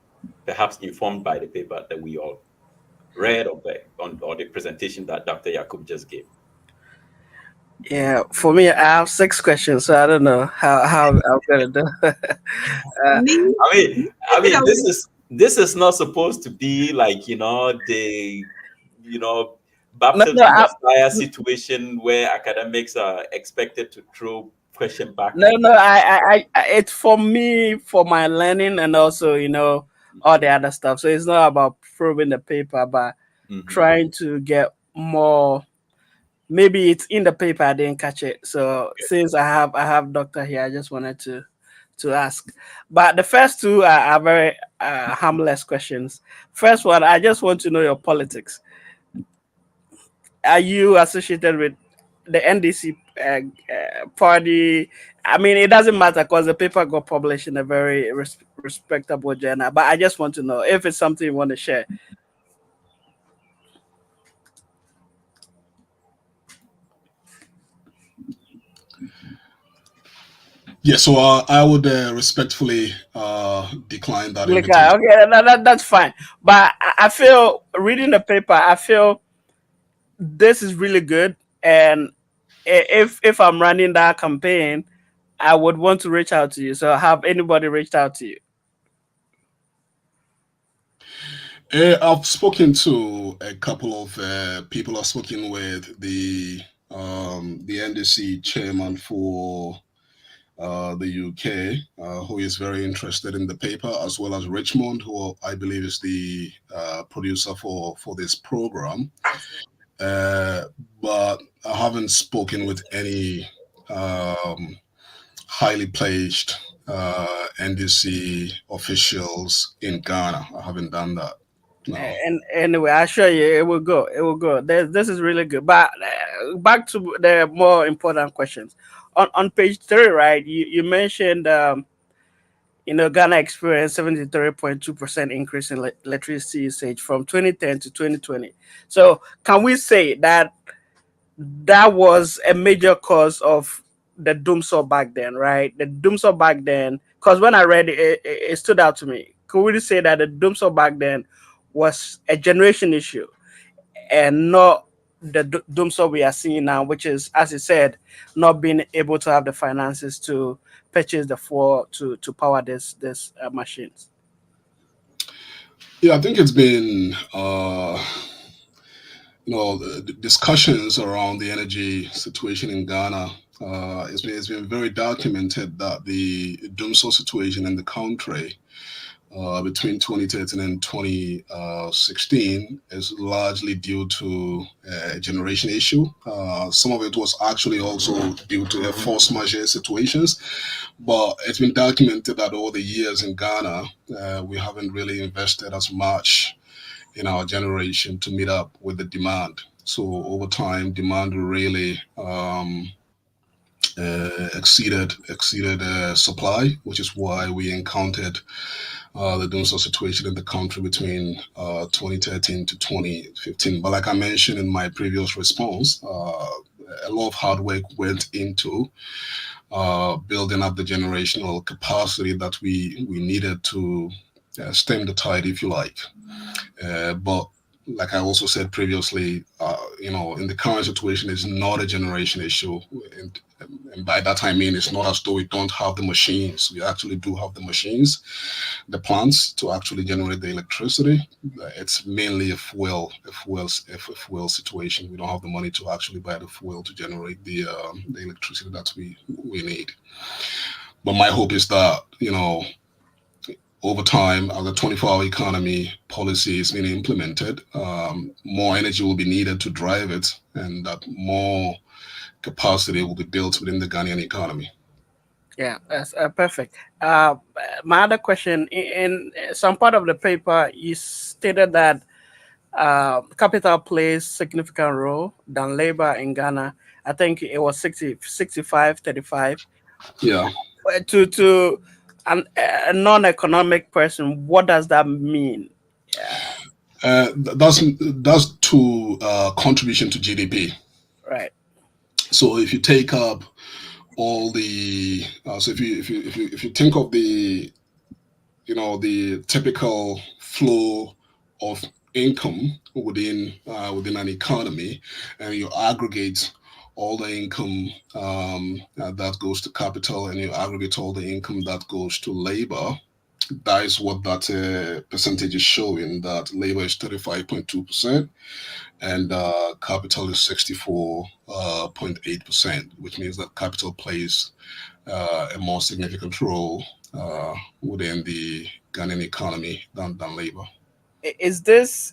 perhaps informed by the paper that we all read or the presentation that Dr. Yakubu just gave. Yeah, for me, I have 6 questions, so I don't know how I'm gonna do. Me? I mean, this is not supposed to be like the No, baptism no, of fire situation where academics are expected to throw question back no, at no. It's for me, for my learning, and also all the other stuff. So it's not about proving the paper, but trying to get more. Maybe it's in the paper, I didn't catch it. So since I have doctor here, I just wanted to ask. But the first two are very harmless questions. First one, I just want to know your politics. Are you associated with the NDC party? I mean, it doesn't matter because the paper got published in a very respectable journal. But I just want to know if it's something you want to share. Yeah, so I would respectfully decline that Okay, invitation. that's fine. But I feel reading the paper, I feel this is really good. And if I'm running that campaign, I would want to reach out to you. So have anybody reached out to you? I've spoken to a couple of people. I've spoken with the NDC chairman for the UK, who is very interested in the paper, as well as Richmond, who I believe is the producer for this program. But I haven't spoken with any highly placed NDC officials in Ghana. I haven't done that. No. And anyway, I assure you, it will go. It will go. This is really good. But back to the more important questions. On page 3, right? You mentioned Ghana experienced 73.2% increase in electricity usage from 2010 to 2020. So can we say that was a major cause of the doomsaw back then, right? The doomsaw back then, because when I read it, it stood out to me. Could we say that the doomsaw back then was a generation issue and not the doomsaw we are seeing now, which is, as you said, not being able to have the finances to purchase the fuel to power this machines? Yeah, I think it's been the discussions around the energy situation in Ghana. It's been very documented that the doomsaw situation in the country between 2013 and 2016 is largely due to a generation issue. Some of it was actually also due to a force majeure situations, but it's been documented that over the years in Ghana, we haven't really invested as much in our generation to meet up with the demand. So over time, demand really exceeded supply, which is why we encountered the doomsday situation in the country between 2013 to 2015. But like I mentioned in my previous response, a lot of hard work went into building up the generational capacity that we needed to stem the tide, if you like. But like I also said previously, in the current situation, it's not a generation issue. And by that I mean it's not as though we don't have the machines. We actually do have the machines, the plants to actually generate the electricity. It's mainly a fuel situation. We don't have the money to actually buy the fuel to generate the electricity that we need. But my hope is that over time, as the 24-hour economy policy is being implemented, more energy will be needed to drive it, and that more capacity will be built within the Ghanaian economy. Yeah, that's perfect. My other question, in some part of the paper, you stated that capital plays significant role than labor in Ghana. I think it was 65-35. Yeah. To a non-economic person, what does that mean? That's to contribution to GDP. Right. So if you take up all the so if you think of the typical flow of income within an economy, and you aggregate all the income that goes to capital, and you aggregate all the income that goes to labor, that is what that percentage is showing. That labor is 35.2%, and capital is 64.8%, which means that capital plays a more significant role within the Ghanaian economy than labor. Is this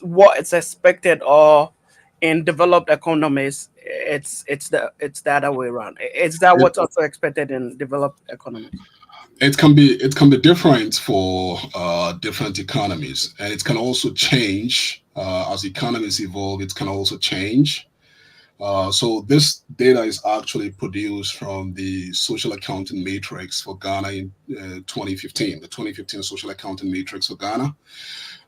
what it's expected, or in developed economies it's the other way around? Is that It, what's also expected in developed economies? it can be different for different economies, and it can also change as economies evolve. It can also change. So this data is actually produced from the social accounting matrix for Ghana in 2015, the 2015 social accounting matrix for Ghana.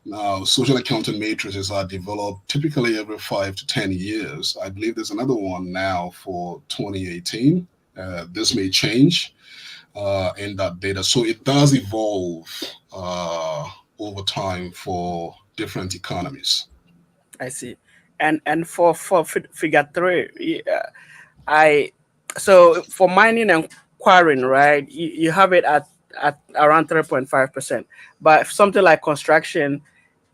Now, social accounting matrices are developed typically every 5 to 10 years. I believe there's another one now for 2018. This may change in that data. So it does evolve over time for different economies. I see. And for figure three, I so for mining and quarrying, right? You have it at around 3.5%, but if something like construction,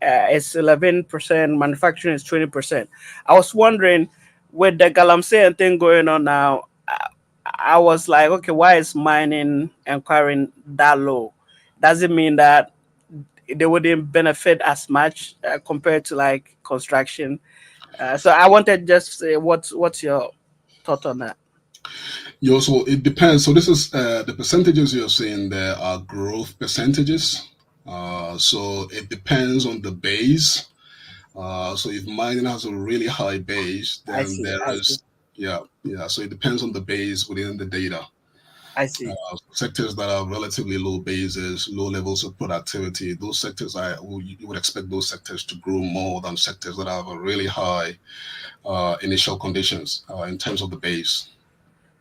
it's 11%. Manufacturing is 20%. I was wondering, with the galamsey thing going on now, I was like, okay, why is mining and quarrying that low? Does it mean that they wouldn't benefit as much compared to like construction? So I wanted just to say, what's your thought on that? So it depends. So this is the percentages you're saying there are growth percentages. So it depends on the base. So if mining has a really high base, I then see. there I see. is, yeah. So it depends on the base within the data. I see. Sectors that have relatively low bases, low levels of productivity, those sectors you would expect those sectors to grow more than sectors that have a really high initial conditions in terms of the base.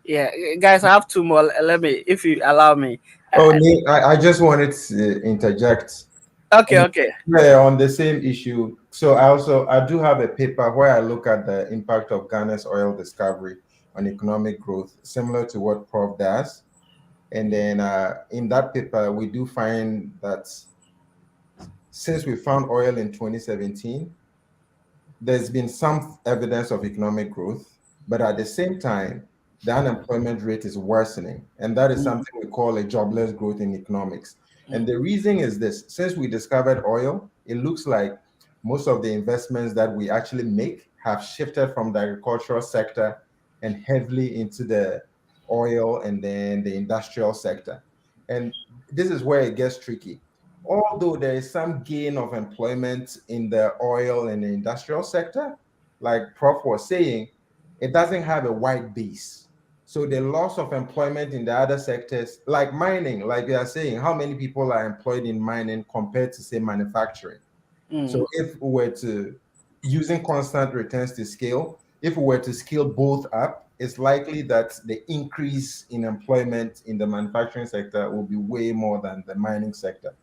Yeah, guys, I have two more. Let me, if you allow me. Oh, Nick, I just wanted to interject. Okay, okay. Yeah, on the same issue. So I do have a paper where I look at the impact of Ghana's oil discovery on economic growth, similar to what Prof does. And then in that paper, we do find that since we found oil in 2017, there's been some evidence of economic growth, but at the same time, the unemployment rate is worsening. And that is something we call a jobless growth in economics. And the reason is this: since we discovered oil, it looks like most of the investments that we actually make have shifted from the agricultural sector and heavily into the oil and then the industrial sector. And this is where it gets tricky. Although there is some gain of employment in the oil and the industrial sector, like Prof was saying, it doesn't have a wide base. So the loss of employment in the other sectors, like mining, like we are saying, how many people are employed in mining compared to, say, manufacturing? So if we were to, using constant returns to scale, if we were to scale both up, it's likely that the increase in employment in the manufacturing sector will be way more than the mining sector.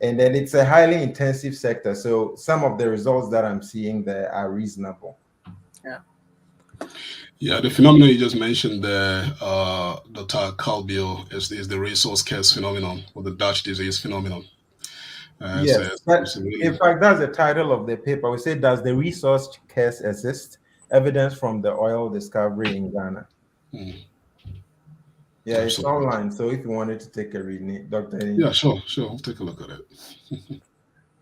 And then it's a highly intensive sector. So some of the results that I'm seeing there are reasonable. Yeah. Yeah, the phenomenon you just mentioned there, Dr. Calbio, is the resource curse phenomenon, or the Dutch disease phenomenon. Yes, in fact, that's the title of the paper. We say, does the resource curse exist? Evidence from the oil discovery in Ghana. Yeah, it's online. So if you wanted to take a read, Dr. Yeah, sure. We'll take a look at it.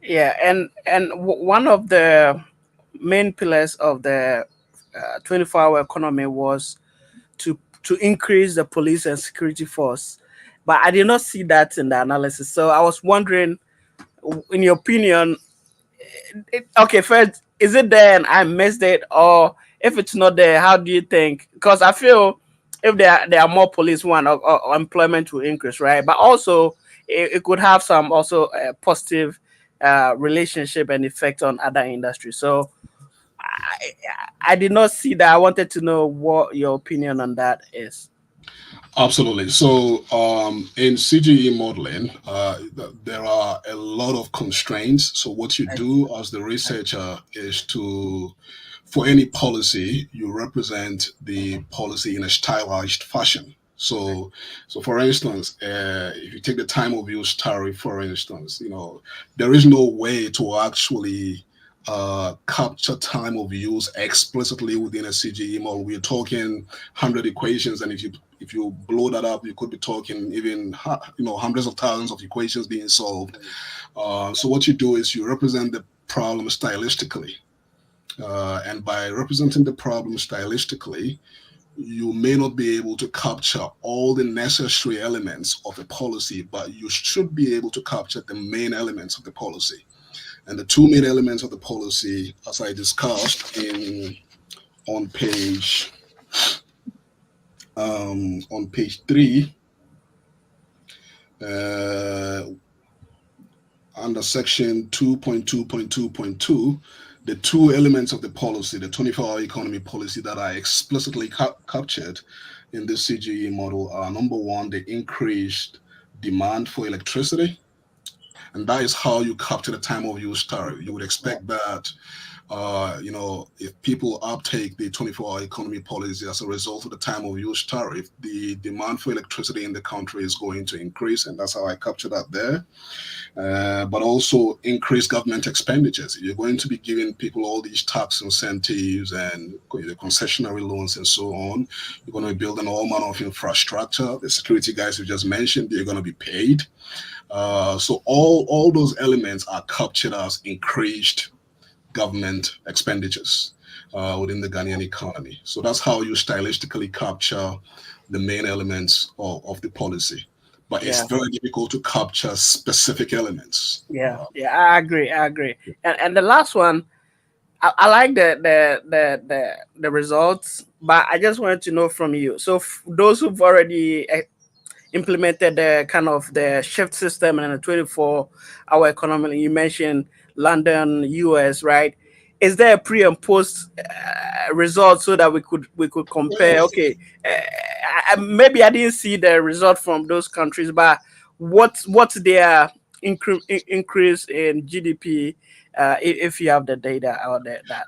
Yeah, and one of the main pillars of the 24-hour economy was to increase the police and security force, but I did not see that in the analysis. So I was wondering, in your opinion, okay, first, is it there and I missed it, or if it's not there, how do you think? Because I feel if there are more police, or employment will increase, right? But also it could have some also positive relationship and effect on other industries. So I did not see that. I wanted to know what your opinion on that is. Absolutely. So in CGE modeling, there are a lot of constraints. So what you do as the researcher is to, for any policy, you represent the policy in a stylized fashion. So for instance, if you take the time of use tariff, for instance, there is no way to actually capture time of use explicitly within a CGE model. We're talking 100 equations, and if you blow that up, you could be talking even hundreds of thousands of equations being solved. So what you do is you represent the problem stylistically, and by representing the problem stylistically, you may not be able to capture all the necessary elements of a policy, but you should be able to capture the main elements of the policy. And the two main elements of the policy, as I discussed on page 3, under section 2.2.2.2, the two elements of the policy, the 24-hour economy policy that are explicitly captured in the CGE model are, number one, the increased demand for electricity. And that is how you capture the time of use tariff. You would expect that, if people uptake the 24-hour economy policy as a result of the time of use tariff, the demand for electricity in the country is going to increase. And that's how I capture that there. But also increased government expenditures. You're going to be giving people all these tax incentives and the concessionary loans and so on. You're going to be building all manner of infrastructure. The security guys you just mentioned, they're going to be paid. So all those elements are captured as increased government expenditures within the Ghanaian economy. So that's how you stylistically capture the main elements of the policy. But it's very difficult to capture specific elements. Yeah, I agree. And the last one, I like the results, but I just wanted to know from you. So those who've already implemented the kind of the shift system and the 24-hour economy, you mentioned London, US, right? Is there a pre and post result so that we could compare? Okay, maybe I didn't see the result from those countries, but what's their increase in GDP if you have the data out there that.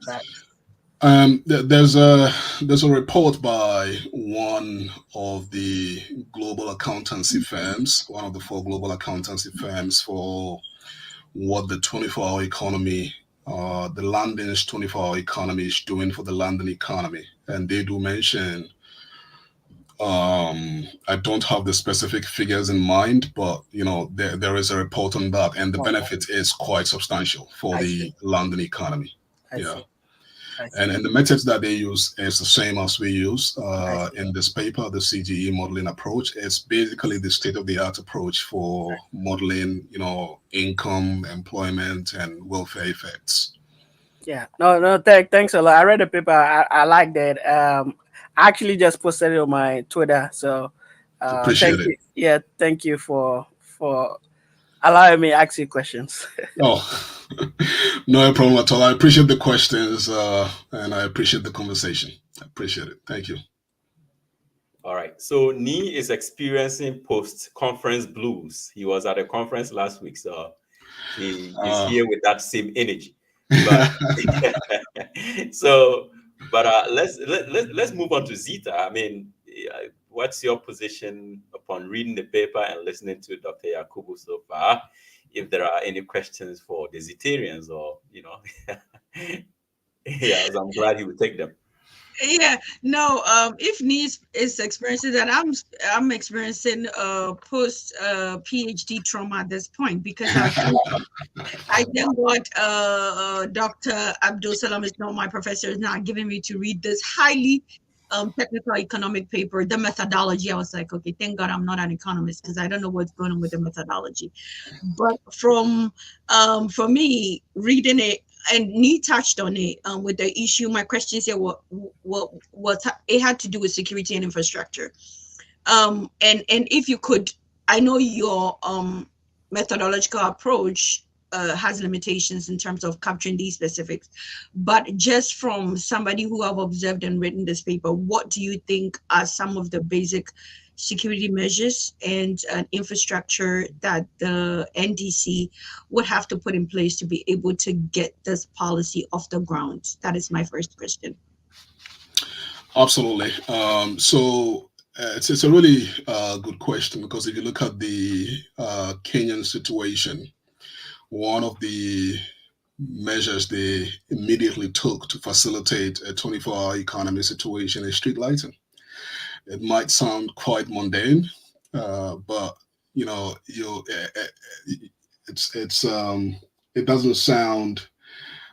There's a report by one of the global accountancy firms, one of the 4 global accountancy firms, for what the 24-hour economy, the London's 24-hour economy is doing for the London economy. And they do mention I don't have the specific figures in mind, but there is a report on that, and the Oh, benefit is quite substantial for I see. the London economy. I Yeah. see. I see. And the methods that they use is the same as we use I see. in this paper, the CGE modeling approach. It's basically the state-of-the-art approach for modeling, income, employment, and welfare effects. Yeah. No, no, thanks a lot. I read the paper. I like that. I actually just posted it on my Twitter. So Appreciate thank it. you. Yeah, thank you for allowing me to ask you questions. Oh, no problem at all. I appreciate the questions and I appreciate the conversation. I appreciate it. Thank you. All right. So Nee is experiencing post-conference blues. He was at a conference last week, so he's Uh, here with that same energy. But so, but let's move on to Zita. I mean, what's your position upon reading the paper and listening to Dr. Yakubu so far? If there are any questions for the Zitarians, or yeah, so I'm glad he would take them. Yeah, no, if needs is experiencing that, I'm experiencing post PhD trauma at this point, because I then got Dr. Abdul-Salam is not my professor, is not giving me to read this highly technical economic paper, the methodology. I was like, okay, thank God I'm not an economist, because I don't know what's going on with the methodology. But for me, reading it, and Nee touched on it with the issue. My question here, what it had to do with security and infrastructure. And if you could, I know your methodological approach has limitations in terms of capturing these specifics, but just from somebody who have observed and written this paper, what do you think are some of the basic security measures and infrastructure that the NDC would have to put in place to be able to get this policy off the ground? That is my first question. Absolutely. So it's a really good question, because if you look at the Kenyan situation, one of the measures they immediately took to facilitate a 24-hour economy situation is street lighting. It might sound quite mundane, but it doesn't sound.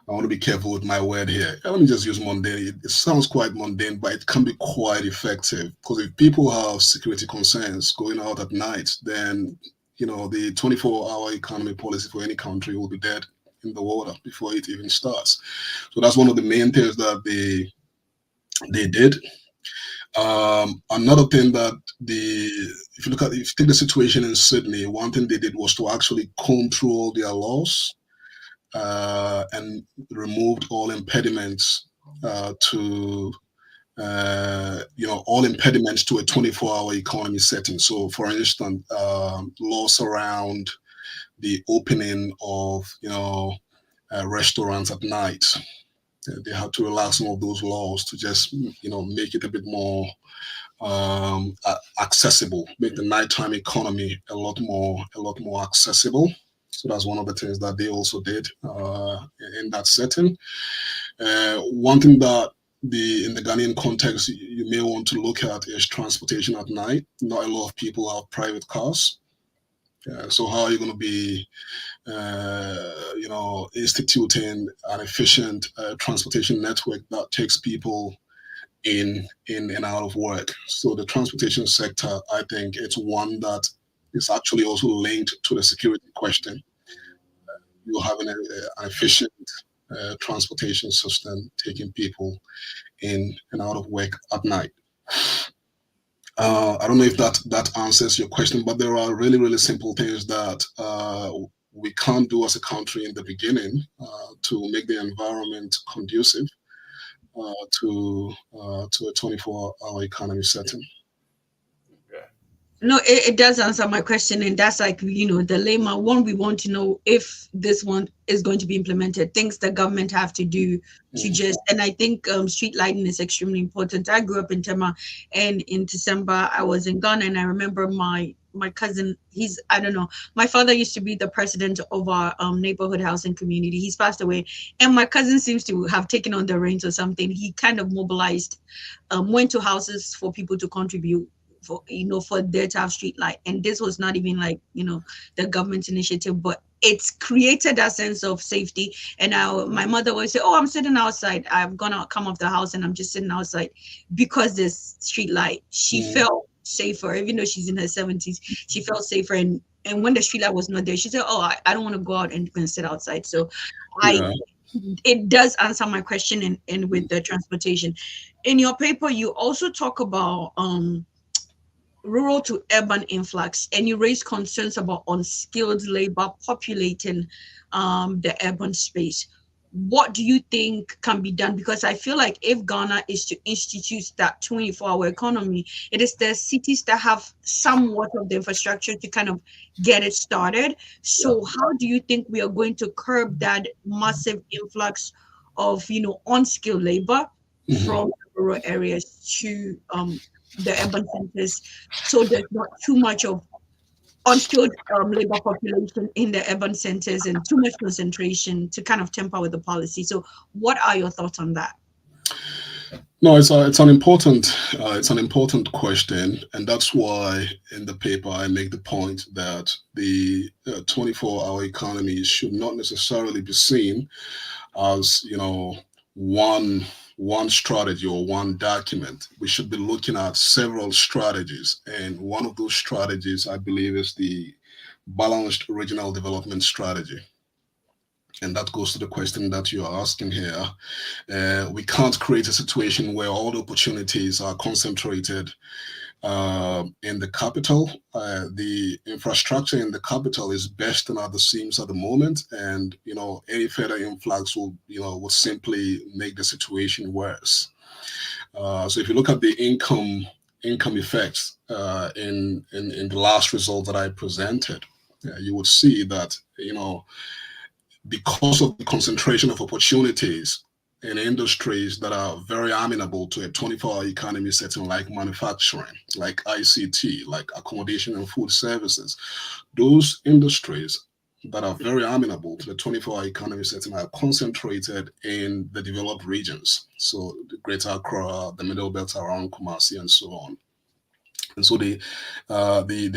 I want to be careful with my word here. Let me just use mundane. It sounds quite mundane, but it can be quite effective, because if people have security concerns going out at night, then the 24-hour economy policy for any country will be dead in the water before it even starts. So that's one of the main things that they did. Another thing that if you take the situation in Sydney, one thing they did was to actually comb through all their laws and removed all impediments to all impediments to a 24-hour economy setting. So, for instance, laws around the opening of restaurants at night. They had to relax some of those laws to just make it a bit more accessible, make the nighttime economy a lot more accessible. So that's one of the things that they also did in that setting. One thing that in the Ghanaian context you may want to look at is transportation at night. Not a lot of people have private cars. So how are you going to be, instituting an efficient transportation network that takes people in and out of work? So the transportation sector, I think it's one that is actually also linked to the security question. You're having an efficient transportation system taking people in and out of work at night. I don't know if that answers your question, but there are really, really simple things that we can't do as a country in the beginning to make the environment conducive to a 24-hour economy setting. No, it does answer my question, and that's like, the layman one. We want to know if this one is going to be implemented, things the government have to do to just, and I think street lighting is extremely important. I grew up in Tema, and in December I was in Ghana, and I remember my my cousin, he's, I don't know, my father used to be the president of our neighborhood housing community. He's passed away, and my cousin seems to have taken on the reins or something. He kind of mobilized, went to houses for people to contribute for, for there to have street light. And this was not even like, the government initiative, but it's created a sense of safety. And now my mother would say, oh, I'm sitting outside, I'm gonna come off the house and I'm just sitting outside because there's street light. She felt safer, even though she's in her 70s. She felt safer, and when the street light was not there, she said, oh, I don't want to go out and sit outside. So it does answer my question. And with the transportation, in your paper you also talk about rural to urban influx, and you raise concerns about unskilled labor populating the urban space. What do you think can be done? Because I feel like if Ghana is to institute that 24-hour economy, it is the cities that have somewhat of the infrastructure to kind of get it started. So how do you think we are going to curb that massive influx of, unskilled labor from rural areas to the urban centers, so there's not too much of unskilled labor population in the urban centers and too much concentration to kind of temper with the policy? So what are your thoughts on that? No, it's an important question, and that's why in the paper I make the point that the 24-hour economy should not necessarily be seen as one strategy or one document. We should be looking at several strategies, and one of those strategies, I believe, is the balanced regional development strategy. And that goes to the question that you are asking here. We can't create a situation where all the opportunities are concentrated in the capital. The infrastructure in the capital is bursting at the seams at the moment, and any further influx will simply make the situation worse. So if you look at the income effects in the last result that I presented, you would see that because of the concentration of opportunities in industries that are very amenable to a 24-hour economy setting, like manufacturing, like ICT, like accommodation and food services, those industries that are very amenable to the 24-hour economy setting are concentrated in the developed regions. So the Greater Accra, the Middle Belt around Kumasi, and so on. And so the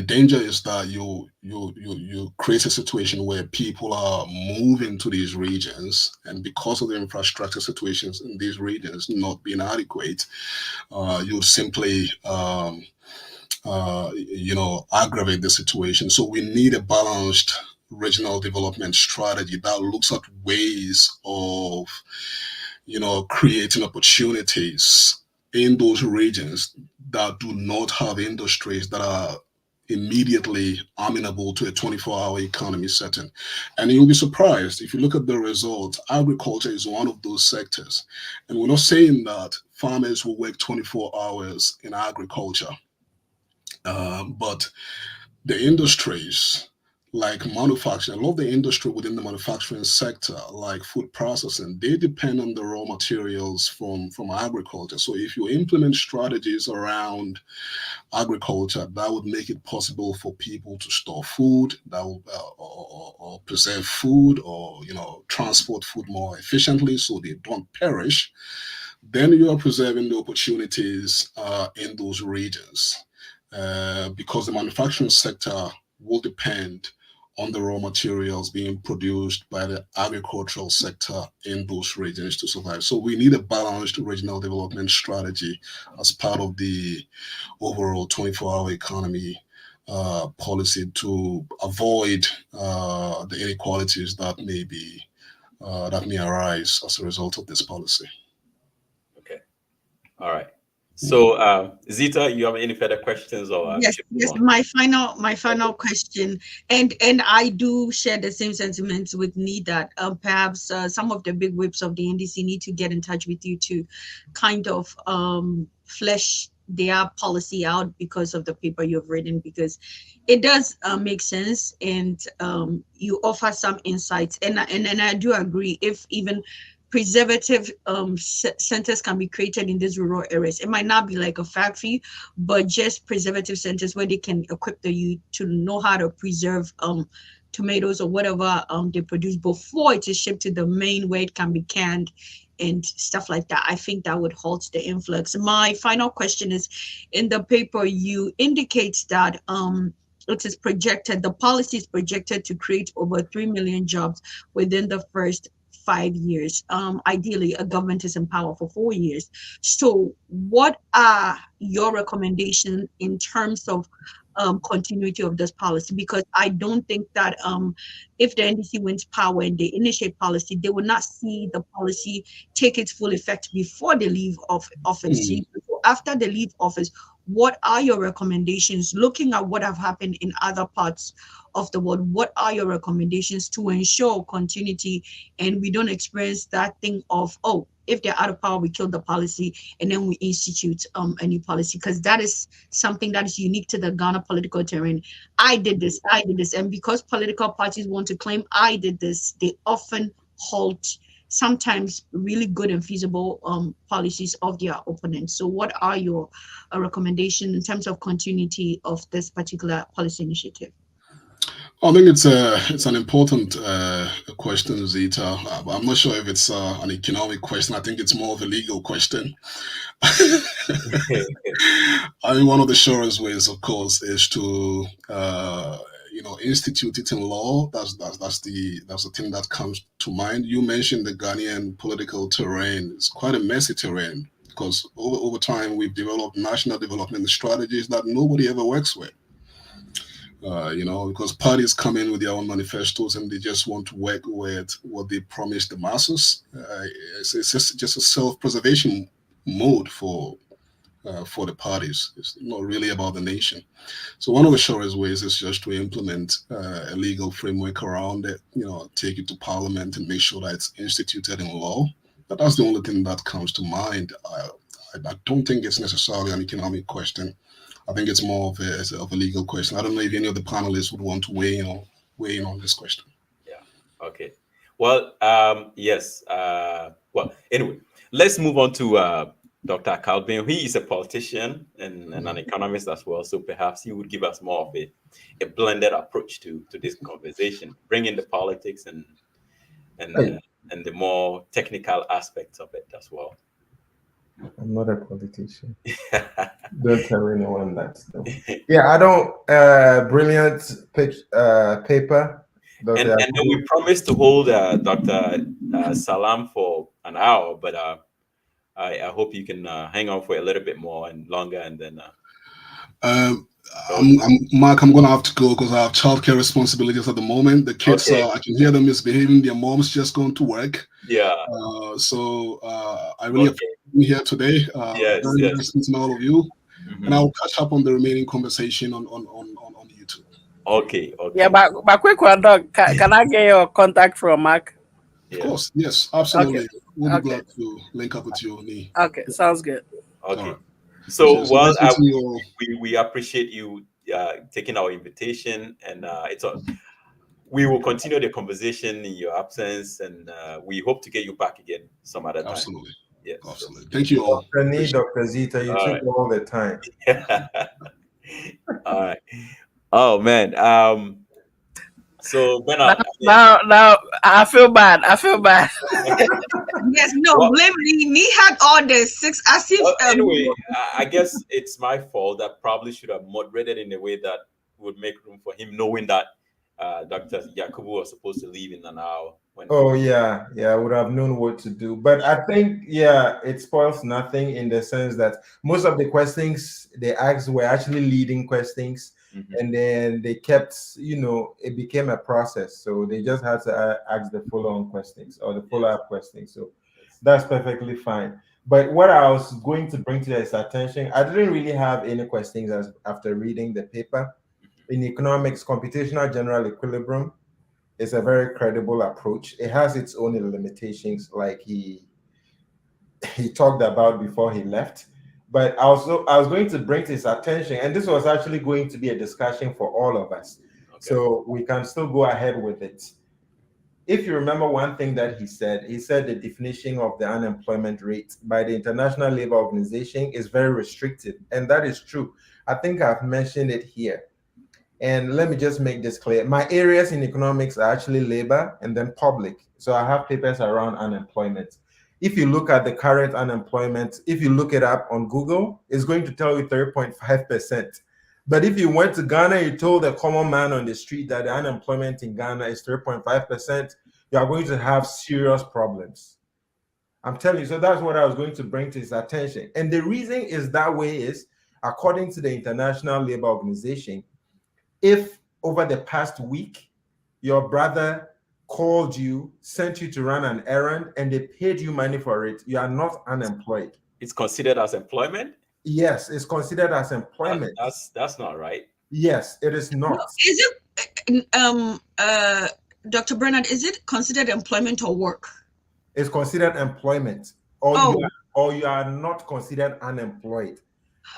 danger is that you create a situation where people are moving to these regions, and because of the infrastructure situations in these regions not being adequate, you simply aggravate the situation. So we need a balanced regional development strategy that looks at ways of creating opportunities in those regions that do not have industries that are immediately amenable to a 24-hour economy setting. And you'll be surprised if you look at the results. Agriculture is one of those sectors. And we're not saying that farmers will work 24 hours in agriculture, but the industries like manufacturing, a lot of the industry within the manufacturing sector, like food processing, they depend on the raw materials from agriculture. So if you implement strategies around agriculture, that would make it possible for people to store food, that will or preserve food, or transport food more efficiently so they don't perish. Then you are preserving the opportunities in those regions, because the manufacturing sector will depend on the raw materials being produced by the agricultural sector in those regions to survive. So we need a balanced regional development strategy as part of the overall 24-hour economy policy to avoid the inequalities that may arise as a result of this policy. Okay. All right. So, Zita, you have any further questions? Or yes. My final question, and I do share the same sentiments with Need that perhaps some of the big whips of the NDC need to get in touch with you to kind of flesh their policy out because of the paper you've written, because it does make sense, and you offer some insights, and I do agree. If even preservative centers can be created in these rural areas. It might not be like a factory, but just preservative centers where they can equip the youth to know how to preserve tomatoes or whatever they produce before it is shipped to the main where it can be canned and stuff like that. I think that would halt the influx. My final question is, in the paper you indicate that it is projected, the policy is projected to create over 3 million jobs within the first 5 years. Ideally, a government is in power for 4 years. So, what are your recommendations in terms of continuity of this policy? Because I don't think that if the NDC wins power and they initiate policy, they will not see the policy take its full effect before they leave office. So after they leave office, what are your recommendations? Looking at what have happened in other parts of the world, what are your recommendations to ensure continuity and we don't experience that thing of, oh, if they're out of power, we kill the policy and then we institute a new policy? Because that is something that is unique to the Ghana political terrain. I did this. And because political parties want to claim I did this, they often halt sometimes really good and feasible policies of their opponents. So what are your recommendations in terms of continuity of this particular policy initiative? I think it's an important question, Zita. I'm not sure if it's an economic question. I think it's more of a legal question. I mean, one of the surest ways, of course, is to institute it in law. That's the thing that comes to mind. You mentioned the Ghanaian political terrain. It's quite a messy terrain because over time we've developed national development strategies that nobody ever works with. Because parties come in with their own manifestos and they just want to work with what they promised the masses. It's just a self-preservation mode for the parties. It's not really about the nation. So one of the surest ways is just to implement a legal framework around it, take it to parliament and make sure that it's instituted in law. But that's the only thing that comes to mind. I don't think it's necessarily an economic question. I think it's more of a legal question. I don't know if any of the panelists would want to weigh in on this question. Yeah. Okay. Well, yes. Well, anyway, let's move on to Dr. Calvin. He is a politician and an economist as well. So perhaps he would give us more of a blended approach to this conversation, bring in the politics and the more technical aspects of it as well. I'm not a politician. Don't tell anyone that. No. Yeah, I don't. Brilliant paper. And then we promised to hold Dr. Salam for an hour, but I hope you can hang on for a little bit more and longer, and then. Mark, I'm gonna have to go because I have childcare responsibilities at the moment. The kids I can hear them misbehaving. Their mom's just going to work. Yeah. So I really appreciate being here today. Very interesting to know all of you, and I'll catch up on the remaining conversation on YouTube. Okay. Yeah, but quick one, Doc. Can I get your contact from Mark? Of course, yes, absolutely. Okay. We'll be glad to link up with you, Nee. Okay, sounds good. Okay. Right. So, well, we appreciate you taking our invitation, and we will continue the conversation in your absence, and we hope to get you back again some other time. Absolutely. Yes. Absolutely. Thank you all. Dr. Nee, Dr. Zita, you took all the time. All right. Oh man. So Bernard, now I feel bad. Yes, no, blame me. Me had all the six. As if anyway, I guess it's my fault. I probably should have moderated in a way that would make room for him, knowing that Dr. Yakubu was supposed to leave in an hour. I would have known what to do. But I think, it spoils nothing in the sense that most of the questions they asked were actually leading questions. And then they kept, it became a process. So they just had to ask the follow-on questions or the follow-up questions. So that's perfectly fine. But what I was going to bring to his attention, I didn't really have any questions after reading the paper. In economics, computational general equilibrium is a very credible approach. It has its own limitations, like he talked about before he left. But I was going to bring to his attention, and this was actually going to be a discussion for all of us. Okay. So we can still go ahead with it. if you remember one thing that he said the definition of the unemployment rate by the International Labor Organization is very restrictive. And that is true. I think I've mentioned it here. And let me just make this clear. My areas in economics are actually labor and then public. So I have papers around unemployment. If you look at the current unemployment, if you look it up on Google, it's going to tell you 3.5%. But if you went to Ghana, you told a common man on the street that the unemployment in Ghana is 3.5%, you are going to have serious problems. I'm telling you, so that's what I was going to bring to his attention. And the reason is that way is, according to the International Labor Organization, if over the past week, your brother called you, sent you to run an errand, and they paid you money for it, you are not unemployed. It's considered as employment? Yes, it's considered as employment. That's not right. Yes, it is not. No, is it, Dr. Bernard, is it considered employment or work? It's considered employment, or you are not considered unemployed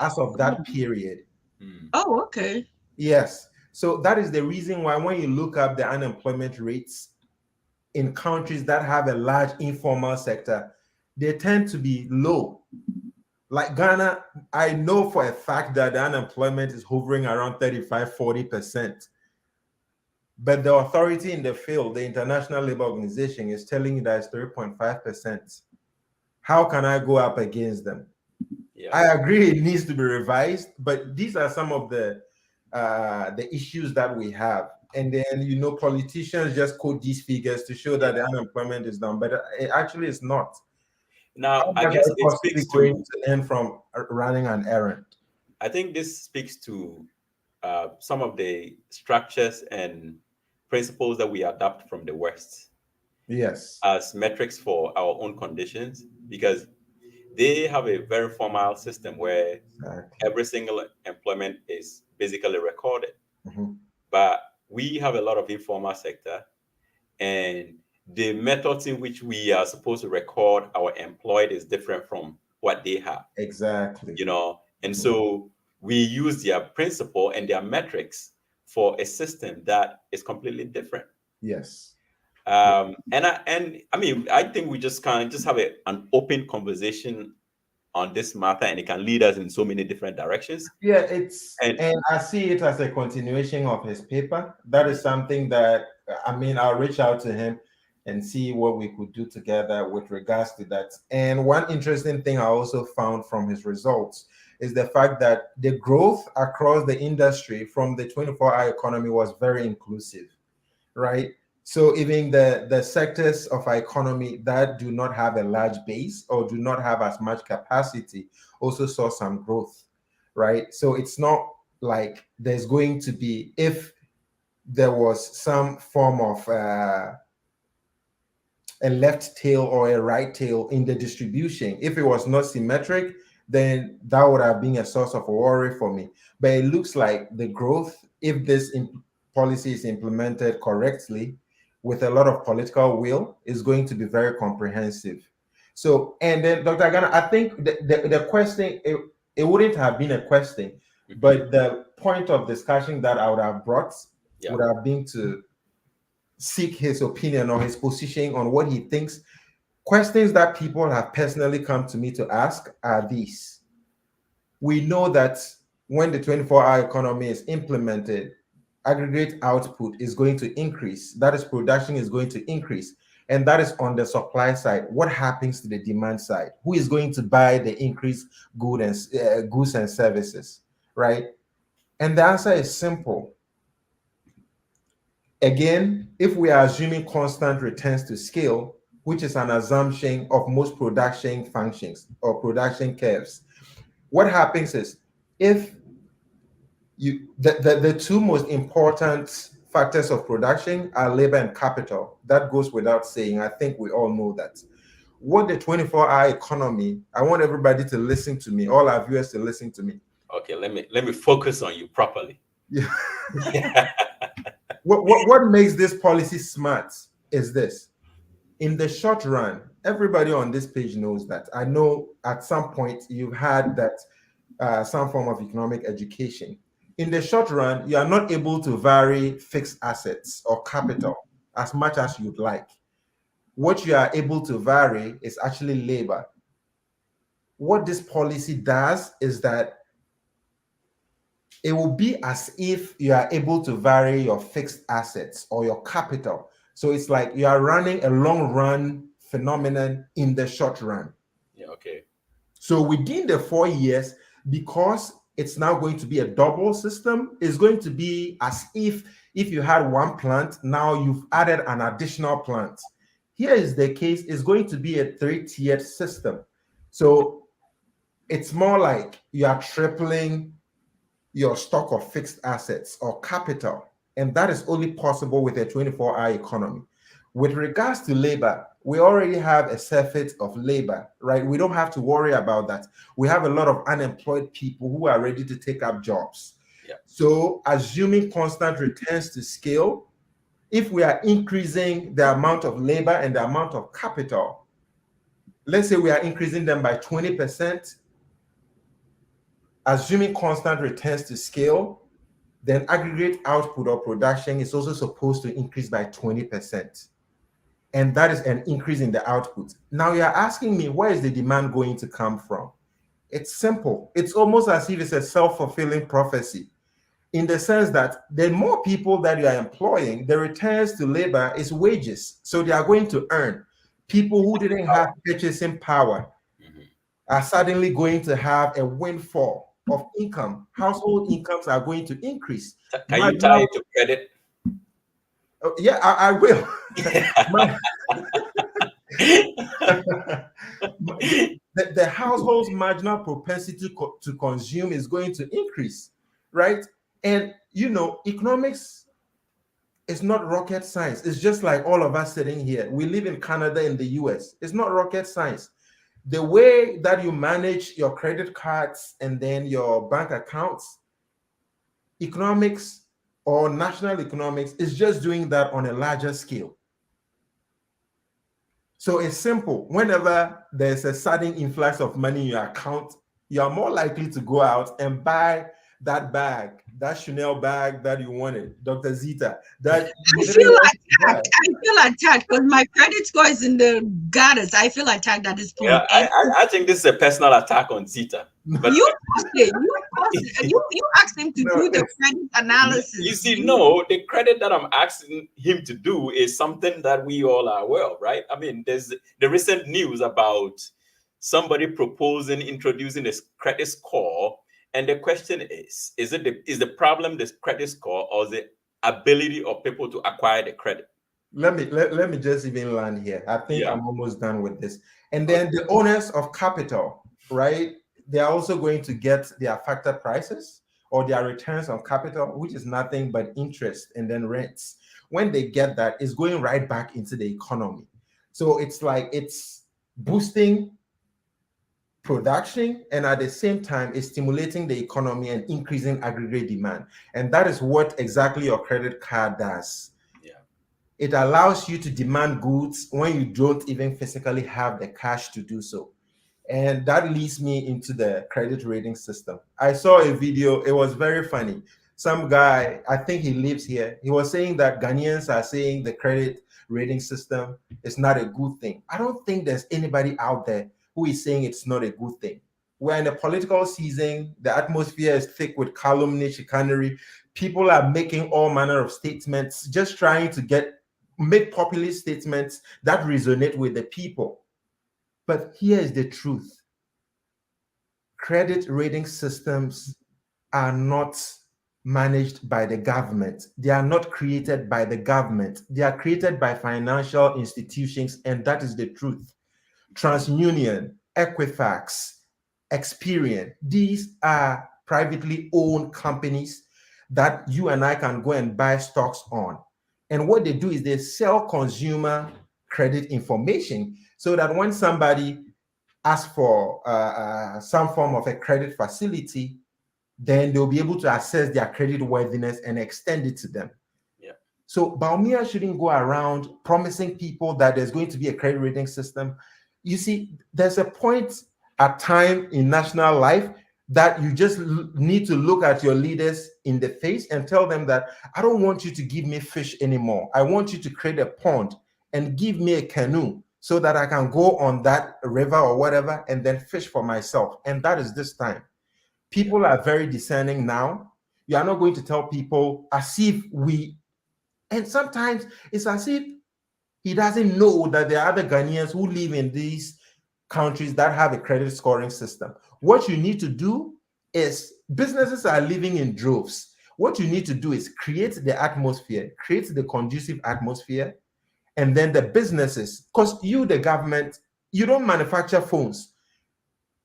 as of that period. Oh, okay. Yes. So that is the reason why when you look up the unemployment rates in countries that have a large informal sector, they tend to be low. Like Ghana, I know for a fact that the unemployment is hovering around 35-40%. But the authority in the field, the International Labor Organization, is telling you that it's 3.5%. How can I go up against them? Yeah. I agree it needs to be revised, but these are some of the issues that we have. And then, politicians just quote these figures to show that the unemployment is down, but it actually is not. Now, I guess it speaks to end from running an errand. I think this speaks to some of the structures and principles that we adapt from the West. Yes. As metrics for our own conditions, because they have a very formal system where every single employment is basically recorded. But we have a lot of informal sector, and the methods in which we are supposed to record our employed is different from what they have. Exactly. And so we use their principle and their metrics for a system that is completely different. Yes. I think we just can have an open conversation on this matter, and it can lead us in so many different directions. Yeah, and I see it as a continuation of his paper. That is something that I'll reach out to him and see what we could do together with regards to that. And one interesting thing I also found from his results is the fact that the growth across the industry from the 24-hour economy was very inclusive, right? So even the sectors of our economy that do not have a large base or do not have as much capacity also saw some growth, right? So it's not like there's going to be, if there was some form of a left tail or a right tail in the distribution, if it was not symmetric, then that would have been a source of worry for me. But it looks like the growth, if this policy is implemented correctly, with a lot of political will, is going to be very comprehensive. So, and then Dr. Ghana, I think the question, it wouldn't have been a question, but the point of discussion that I would have brought would have been to seek his opinion or his position on what he thinks. Questions that people have personally come to me to ask are these. We know that when the 24-hour economy is implemented, aggregate output is going to increase. That is, production is going to increase. And that is on the supply side. What happens to the demand side? Who is going to buy the increased goods and services, right? And the answer is simple. Again, if we are assuming constant returns to scale, which is an assumption of most production functions or production curves, what happens is, if the two most important factors of production are labor and capital. That goes without saying. I think we all know that. What the 24-hour economy, I want everybody to listen to me, all our viewers to listen to me. Okay, let me focus on you properly. Yeah. What makes this policy smart is this. In the short run, everybody on this page knows that. I know at some point you've had that some form of economic education. In the short run, you are not able to vary fixed assets or capital as much as you'd like. What you are able to vary is actually labor. What this policy does is that it will be as if you are able to vary your fixed assets or your capital. So it's like you are running a long run phenomenon in the short run. Yeah, okay. So within the 4 years, because it's now going to be a double system, it's going to be as if you had one plant, now you've added an additional plant. Here is the case, it's going to be a 3-tiered system. So it's more like you are tripling your stock of fixed assets or capital, and that is only possible with a 24-hour economy. With regards to labor, we already have a surfeit of labor, right? We don't have to worry about that. We have a lot of unemployed people who are ready to take up jobs. Yeah. So assuming constant returns to scale, if we are increasing the amount of labor and the amount of capital, let's say we are increasing them by 20%, assuming constant returns to scale, then aggregate output or production is also supposed to increase by 20%. And that is an increase in the output. Now you're asking me, where is the demand going to come from? It's simple. It's almost as if it's a self-fulfilling prophecy, in the sense that the more people that you are employing, the returns to labor is wages. So they are going to earn. People who didn't have purchasing power are suddenly going to have a windfall of income. Household incomes are going to increase. Can you tie it to credit? Yeah, I will. The household's marginal propensity to consume is going to increase, right? And economics is not rocket science. It's just like all of us sitting here. We live in Canada and the US. It's not rocket science. The way that you manage your credit cards and then your bank accounts, economics or national economics is just doing that on a larger scale. So it's simple. Whenever there's a sudden influx of money in your account, you are more likely to go out and buy that bag, that Chanel bag that you wanted, Dr. Zita. That I feel attacked because my credit score is in the gutters. I feel attacked at this point. Yeah, I think this is a personal attack on Zita. But you asked him to do the credit analysis. You see, no, the credit that I'm asking him to do is something that we all are aware of, right? I mean, there's the recent news about somebody proposing introducing a credit score. And the question is the problem the credit score or the ability of people to acquire the credit? Let me just even land here. I think I'm almost done with this. And then the owners of capital, right? They are also going to get their factor prices or their returns on capital, which is nothing but interest and then rents. When they get that, it's going right back into the economy. So it's like it's boosting production, and at the same time is stimulating the economy and increasing aggregate demand. And that is what exactly your credit card does. It allows you to demand goods when you don't even physically have the cash to do so. And that leads me into the credit rating system. I saw a video, it was very funny. Some guy, I think he lives here, he was saying that Ghanaians are saying the credit rating system is not a good thing. I don't think there's anybody out there who is saying it's not a good thing. We're in a political season. The atmosphere is thick with calumny, chicanery. People are making all manner of statements, just trying to make populist statements that resonate with the people. But here is the truth. Credit rating systems are not managed by the government. They are not created by the government. They are created by financial institutions, and that is the truth. TransUnion, Equifax, Experian, these are privately owned companies that you and I can go and buy stocks on. And what they do is they sell consumer credit information so that when somebody asks for some form of a credit facility, then they'll be able to assess their credit worthiness and extend it to them. So Baumia shouldn't go around promising people that there's going to be a credit rating system. You see, there's a point at time in national life that you just need to look at your leaders in the face and tell them that I don't want you to give me fish anymore. I want you to create a pond and give me a canoe so that I can go on that river or whatever and then fish for myself. And that is this time. People are very discerning now. You are not going to tell people as if and sometimes it's as if he doesn't know that there are other Ghanaians who live in these countries that have a credit scoring system. What you need to do is, businesses are living in droves. What you need to do is create the atmosphere, create the conducive atmosphere, and then the businesses, because you, the government, you don't manufacture phones.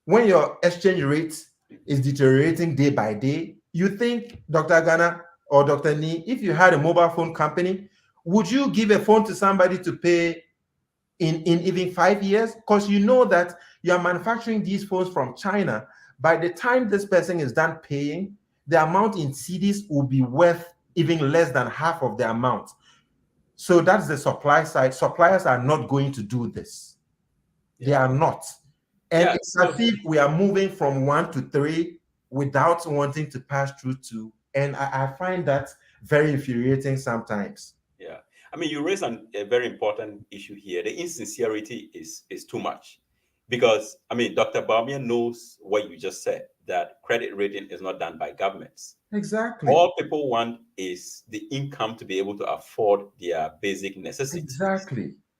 When your exchange rate is deteriorating day by day, you think, Dr. Ghana or Dr. Nee, if you had a mobile phone company, would you give a phone to somebody to pay in even 5 years? Because you know that you are manufacturing these phones from China. By the time this person is done paying, the amount in CDs will be worth even less than half of the amount. So that's the supply side. Suppliers are not going to do this. They are not. And it's as if we are moving from 1 to 3 without wanting to pass through 2. And I find that very infuriating sometimes. Yeah. I mean, you raise a very important issue here. The insincerity is too much. Because, I mean, Dr. Bawumia knows what you just said, that credit rating is not done by governments. Exactly. All people want is the income to be able to afford their basic necessities.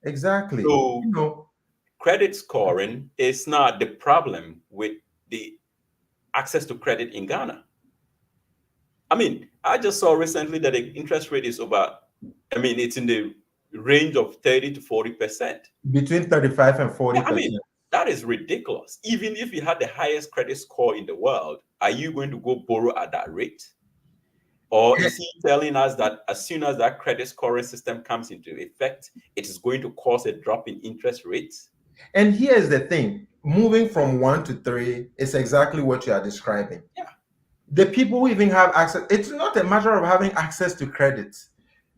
Exactly. So, credit scoring is not the problem with the access to credit in Ghana. I mean, I just saw recently that the interest rate is it's in the range of 30 to 40%. Between 35 and 40%. I mean, that is ridiculous. Even if you had the highest credit score in the world, are you going to go borrow at that rate? Or is he telling us that as soon as that credit scoring system comes into effect, it is going to cause a drop in interest rates? And here's the thing, moving from 1 to 3 is exactly what you are describing. Yeah. The people who even have access, it's not a matter of having access to credit.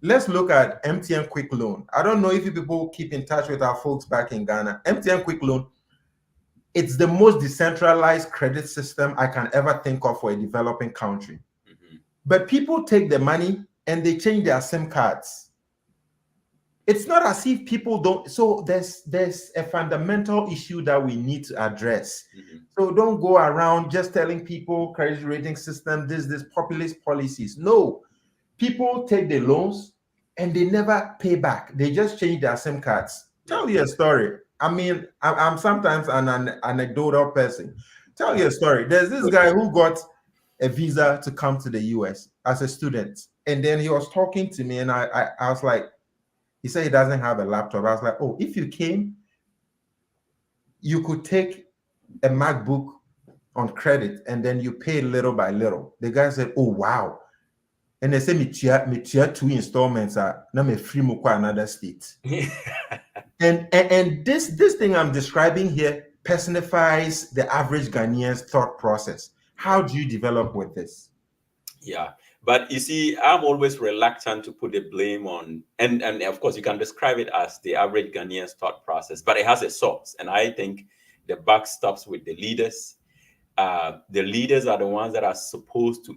Let's look at MTN Quick Loan. I don't know if you people keep in touch with our folks back in Ghana. MTN Quick Loan, it's the most decentralized credit system I can ever think of for a developing country. Mm-hmm. But people take the money and they change their SIM cards. It's not as if people don't. So there's a fundamental issue that we need to address. Mm-hmm. So don't go around just telling people credit rating system, this populist policies. No, people take the loans and they never pay back. They just change their SIM cards. Tell you a story. I mean, I'm sometimes an anecdotal person. Tell you a story. There's this guy who got a visa to come to the US as a student. And then he was talking to me and I was like, he said he doesn't have a laptop. I was like, oh, if you came, you could take a MacBook on credit and then you pay little by little. The guy said, oh, wow. And they say, me chia 2 installments are now me free mo kwa another state. and this thing I'm describing here personifies the average Ghanaian's thought process. How do you develop with this? Yeah. But you see, I'm always reluctant to put the blame on, and of course, you can describe it as the average Ghanaian's thought process, but it has a source. And I think the buck stops with the leaders. The leaders are the ones that are supposed to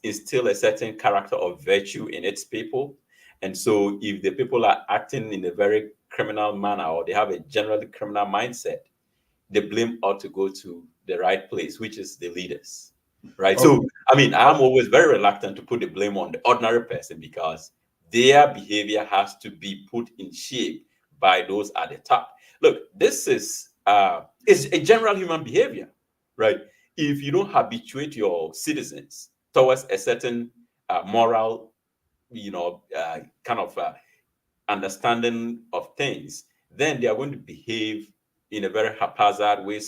instill a certain character of virtue in its people. And so if the people are acting in a very criminal manner or they have a generally criminal mindset, the blame ought to go to the right place, which is the leaders. Right. So, I mean, I'm always very reluctant to put the blame on the ordinary person because their behavior has to be put in shape by those at the top. Look, this is a general human behavior, right? If you don't habituate your citizens towards a certain moral, kind of understanding of things, then they are going to behave in a very haphazard way.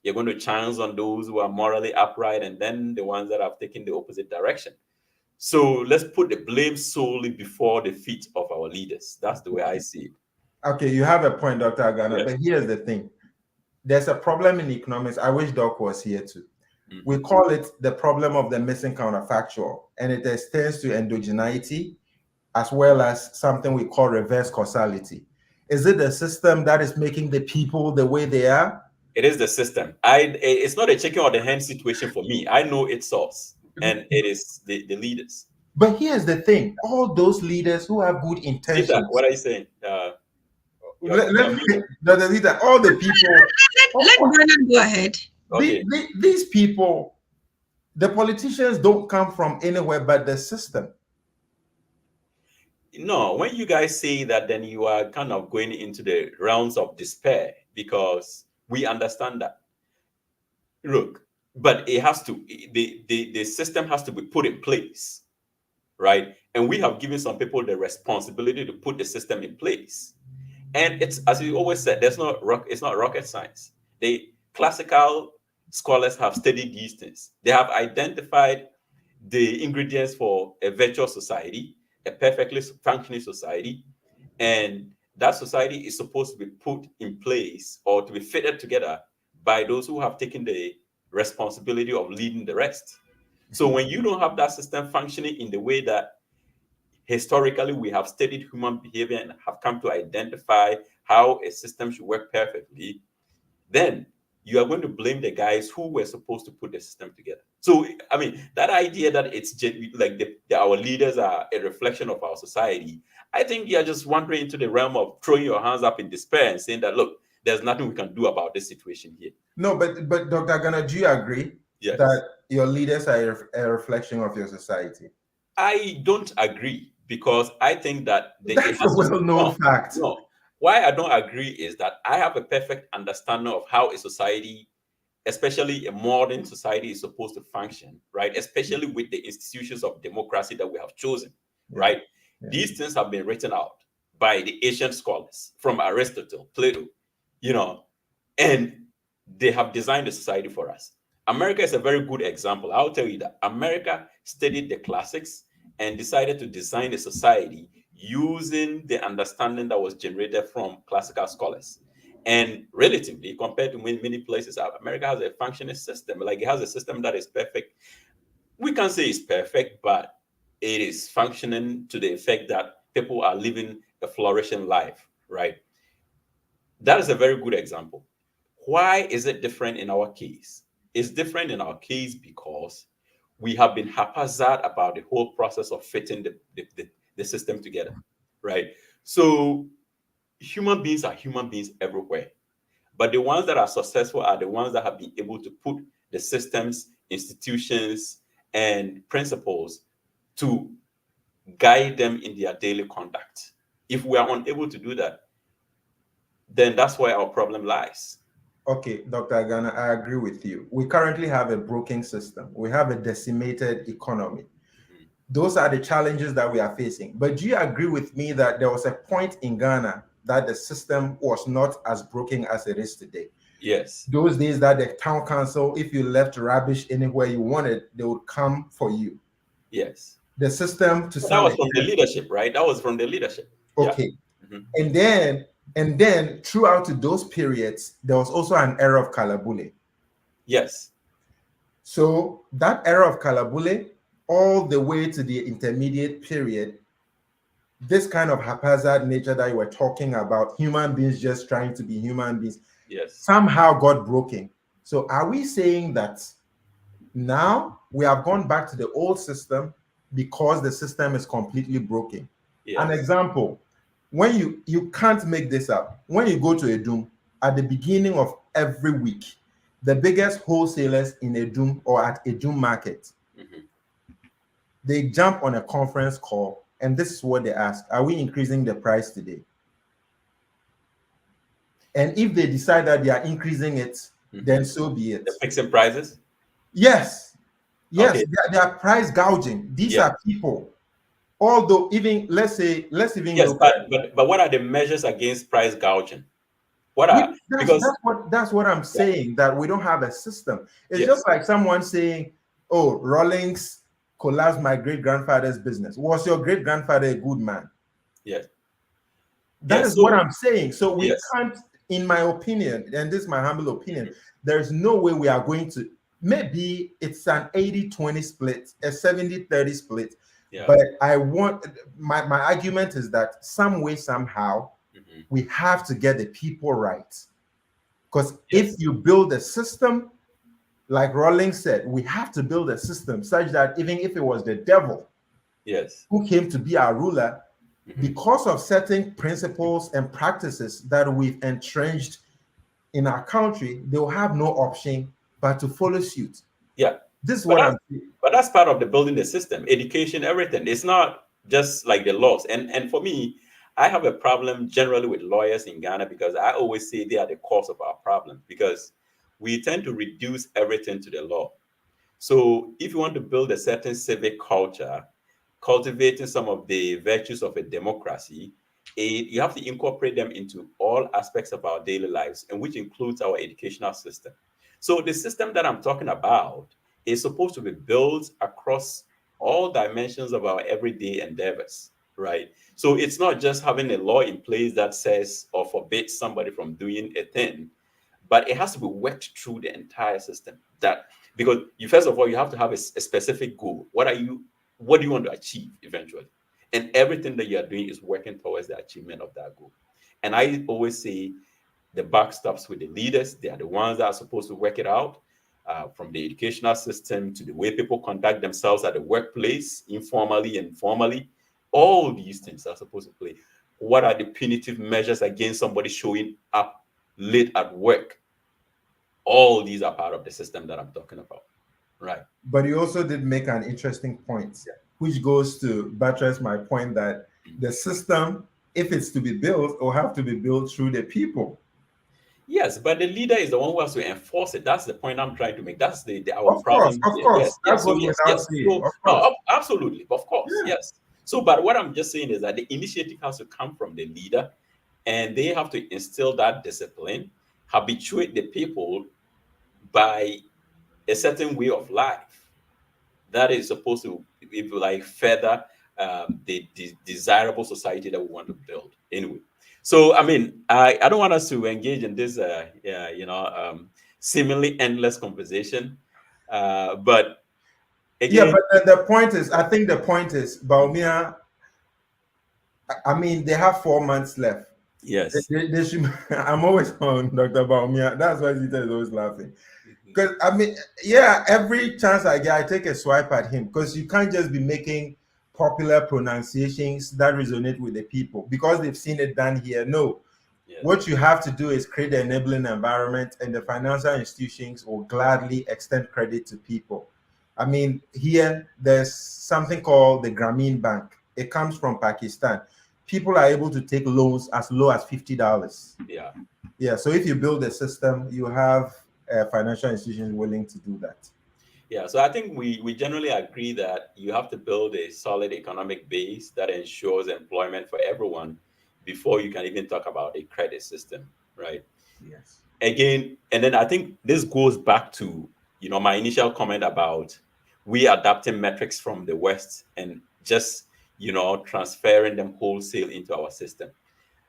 You're going to chance on those who are morally upright and then the ones that have taken the opposite direction. So let's put the blame solely before the feet of our leaders. That's the way I see it. Okay, you have a point, Dr. Agana, but here's the thing. There's a problem in economics. I wish Doc was here too. Mm-hmm. We call it the problem of the missing counterfactual, and it extends to endogeneity as well as something we call reverse causality. Is it the system that is making the people the way they are? It is the system. It's not a chicken or the hen situation for me. I know its source, and it is the leaders. But here's the thing: all those leaders who have good Sita, intentions. what are you saying? The leader, all the people. Let Bernard go ahead. Okay. These people, the politicians don't come from anywhere but the system. No, when you guys say that, then you are kind of going into the realms of despair, because we understand that. Look, but it has to, the system has to be put in place, right? And we have given some people the responsibility to put the system in place. And it's, as you always said, it's not rocket science. The classical scholars have studied these things. They have identified the ingredients for a virtuous society, a perfectly functioning society, and that society is supposed to be put in place or to be fitted together by those who have taken the responsibility of leading the rest. So when you don't have that system functioning in the way that historically we have studied human behavior and have come to identify how a system should work perfectly, then you are going to blame the guys who were supposed to put the system together. So, I mean, that idea that it's like our leaders are a reflection of our society, I think you're just wandering into the realm of throwing your hands up in despair and saying that, look, there's nothing we can do about this situation here. No, but Dr. Ghana, do you agree that your leaders are a reflection of your society? I don't agree, because I think that that's a well-known fact. No. Why I don't agree is that I have a perfect understanding of how a society, especially a modern society, is supposed to function, right? Especially with the institutions of democracy that we have chosen, right? Yeah. These things have been written out by the ancient scholars, from Aristotle, Plato, and they have designed the society for us. America is a very good example. I'll tell you that America studied the classics and decided to design a society using the understanding that was generated from classical scholars. And relatively, compared to many places, America has a functioning system. Like, it has a system that is perfect. We can't say it's perfect, but it is functioning to the effect that people are living a flourishing life, right? That is a very good example. Why is it different in our case? It's different in our case because we have been haphazard about the whole process of fitting the system together, right? So human beings are human beings everywhere. But the ones that are successful are the ones that have been able to put the systems, institutions, and principles to guide them in their daily conduct. If we are unable to do that, then that's where our problem lies. Okay, Dr. Ghana, I agree with you. We currently have a broken system. We have a decimated economy. Those are the challenges that we are facing. But do you agree with me that there was a point in Ghana that the system was not as broken as it is today? Yes. Those days that the town council, if you left rubbish anywhere you wanted, they would come for you. Yes. The system to that was from the leadership, right? That was from the leadership. Okay. Yeah. Mm-hmm. And then throughout those periods, there was also an era of Kalabule. Yes. So that era of Kalabule, all the way to the intermediate period, this kind of haphazard nature that you were talking about, human beings just trying to be human beings, somehow got broken. So are we saying that now we have gone back to the old system because the system is completely broken? Yes. An example, when you can't make this up, when you go to Edum, at the beginning of every week, the biggest wholesalers in Edum or at Edum market, they jump on a conference call, and this is what they ask: are we increasing the price today? And if they decide that they are increasing it, then so be it. They're fixing prices? Yes. Okay. They are price gouging. These are people. Although even let's even but what are the measures against price gouging? That's what I'm saying, that we don't have a system. It's just like someone saying, oh, Rawlings collapsed my great-grandfather's business. Was your great-grandfather a good man? Yes. That is what I'm saying. So we can't, in my opinion, and this is my humble opinion, there's no way we are going to, maybe it's an 80-20 split, a 70-30 split. Yeah. But I want, my argument is that some way, somehow, we have to get the people right. Because Yes. if you build a system, like Rawlings said, we have to build a system such that even if it was the devil Yes. who came to be our ruler, Mhm. because of certain principles and practices that we've entrenched in our country, they will have no option but to follow suit. Yeah. This is But what that's, I'm saying. but that's part of the building the system, education, everything. It's not just like the laws. And for me, I have a problem generally with lawyers in Ghana because I always say they are the cause of our problem because we tend to reduce everything to the law. So if you want to build a certain civic culture, cultivating some of the virtues of a democracy, you have to incorporate them into all aspects of our daily lives, and which includes our educational system. So the system that I'm talking about is supposed to be built across all dimensions of our everyday endeavors, right? So it's not just having a law in place that says or forbids somebody from doing a thing, but it has to be worked through the entire system. That because you first of all you have to have a specific goal. What do you want to achieve eventually? And everything that you are doing is working towards the achievement of that goal. And I always say the buck stops with the leaders. They are the ones that are supposed to work it out, from the educational system to the way people conduct themselves at the workplace, informally and formally. All these things are supposed to play. What are the punitive measures against somebody showing up late at work? All these are part of the system that I'm talking about. Right. But you also did make an interesting point, which goes to buttress my point that the system, if it's to be built, will have to be built through the people. Yes, but the leader is the one who has to enforce it. That's the point I'm trying to make. That's our problem Of here. course, Yes, that yes. So goes yes, without yes. saying. So Of no, course, absolutely, of course, yeah. yes. So, but what I'm just saying is that the initiative has to come from the leader, and they have to instill that discipline, habituate the people by a certain way of life that is supposed to, if you like, further the desirable society that we want to build. Anyway, so I mean, I don't want us to engage in this, seemingly endless conversation, but Yeah, again, but the point is, I think the point is, Baumia, I mean, they have 4 months left. yes, They should, I'm always on Dr. Baumia. That's why Zita is always laughing. Because, I mean, yeah, every chance I get, I take a swipe at him because you can't just be making popular pronunciations that resonate with the people because they've seen it done here. No. yes, What you have to do is create an enabling environment, and the financial institutions will gladly extend credit to people. I mean, here there's something called the Grameen Bank. It comes from Pakistan. People are able to take loans as low as $50. yeah. Yeah, so if you build a system, you have financial institutions willing to do that. Yeah, so I think we generally agree that you have to build a solid economic base that ensures employment for everyone before you can even talk about a credit system, right? Yes. Again, and then I think this goes back to, my initial comment about we adapting metrics from the West and just, transferring them wholesale into our system.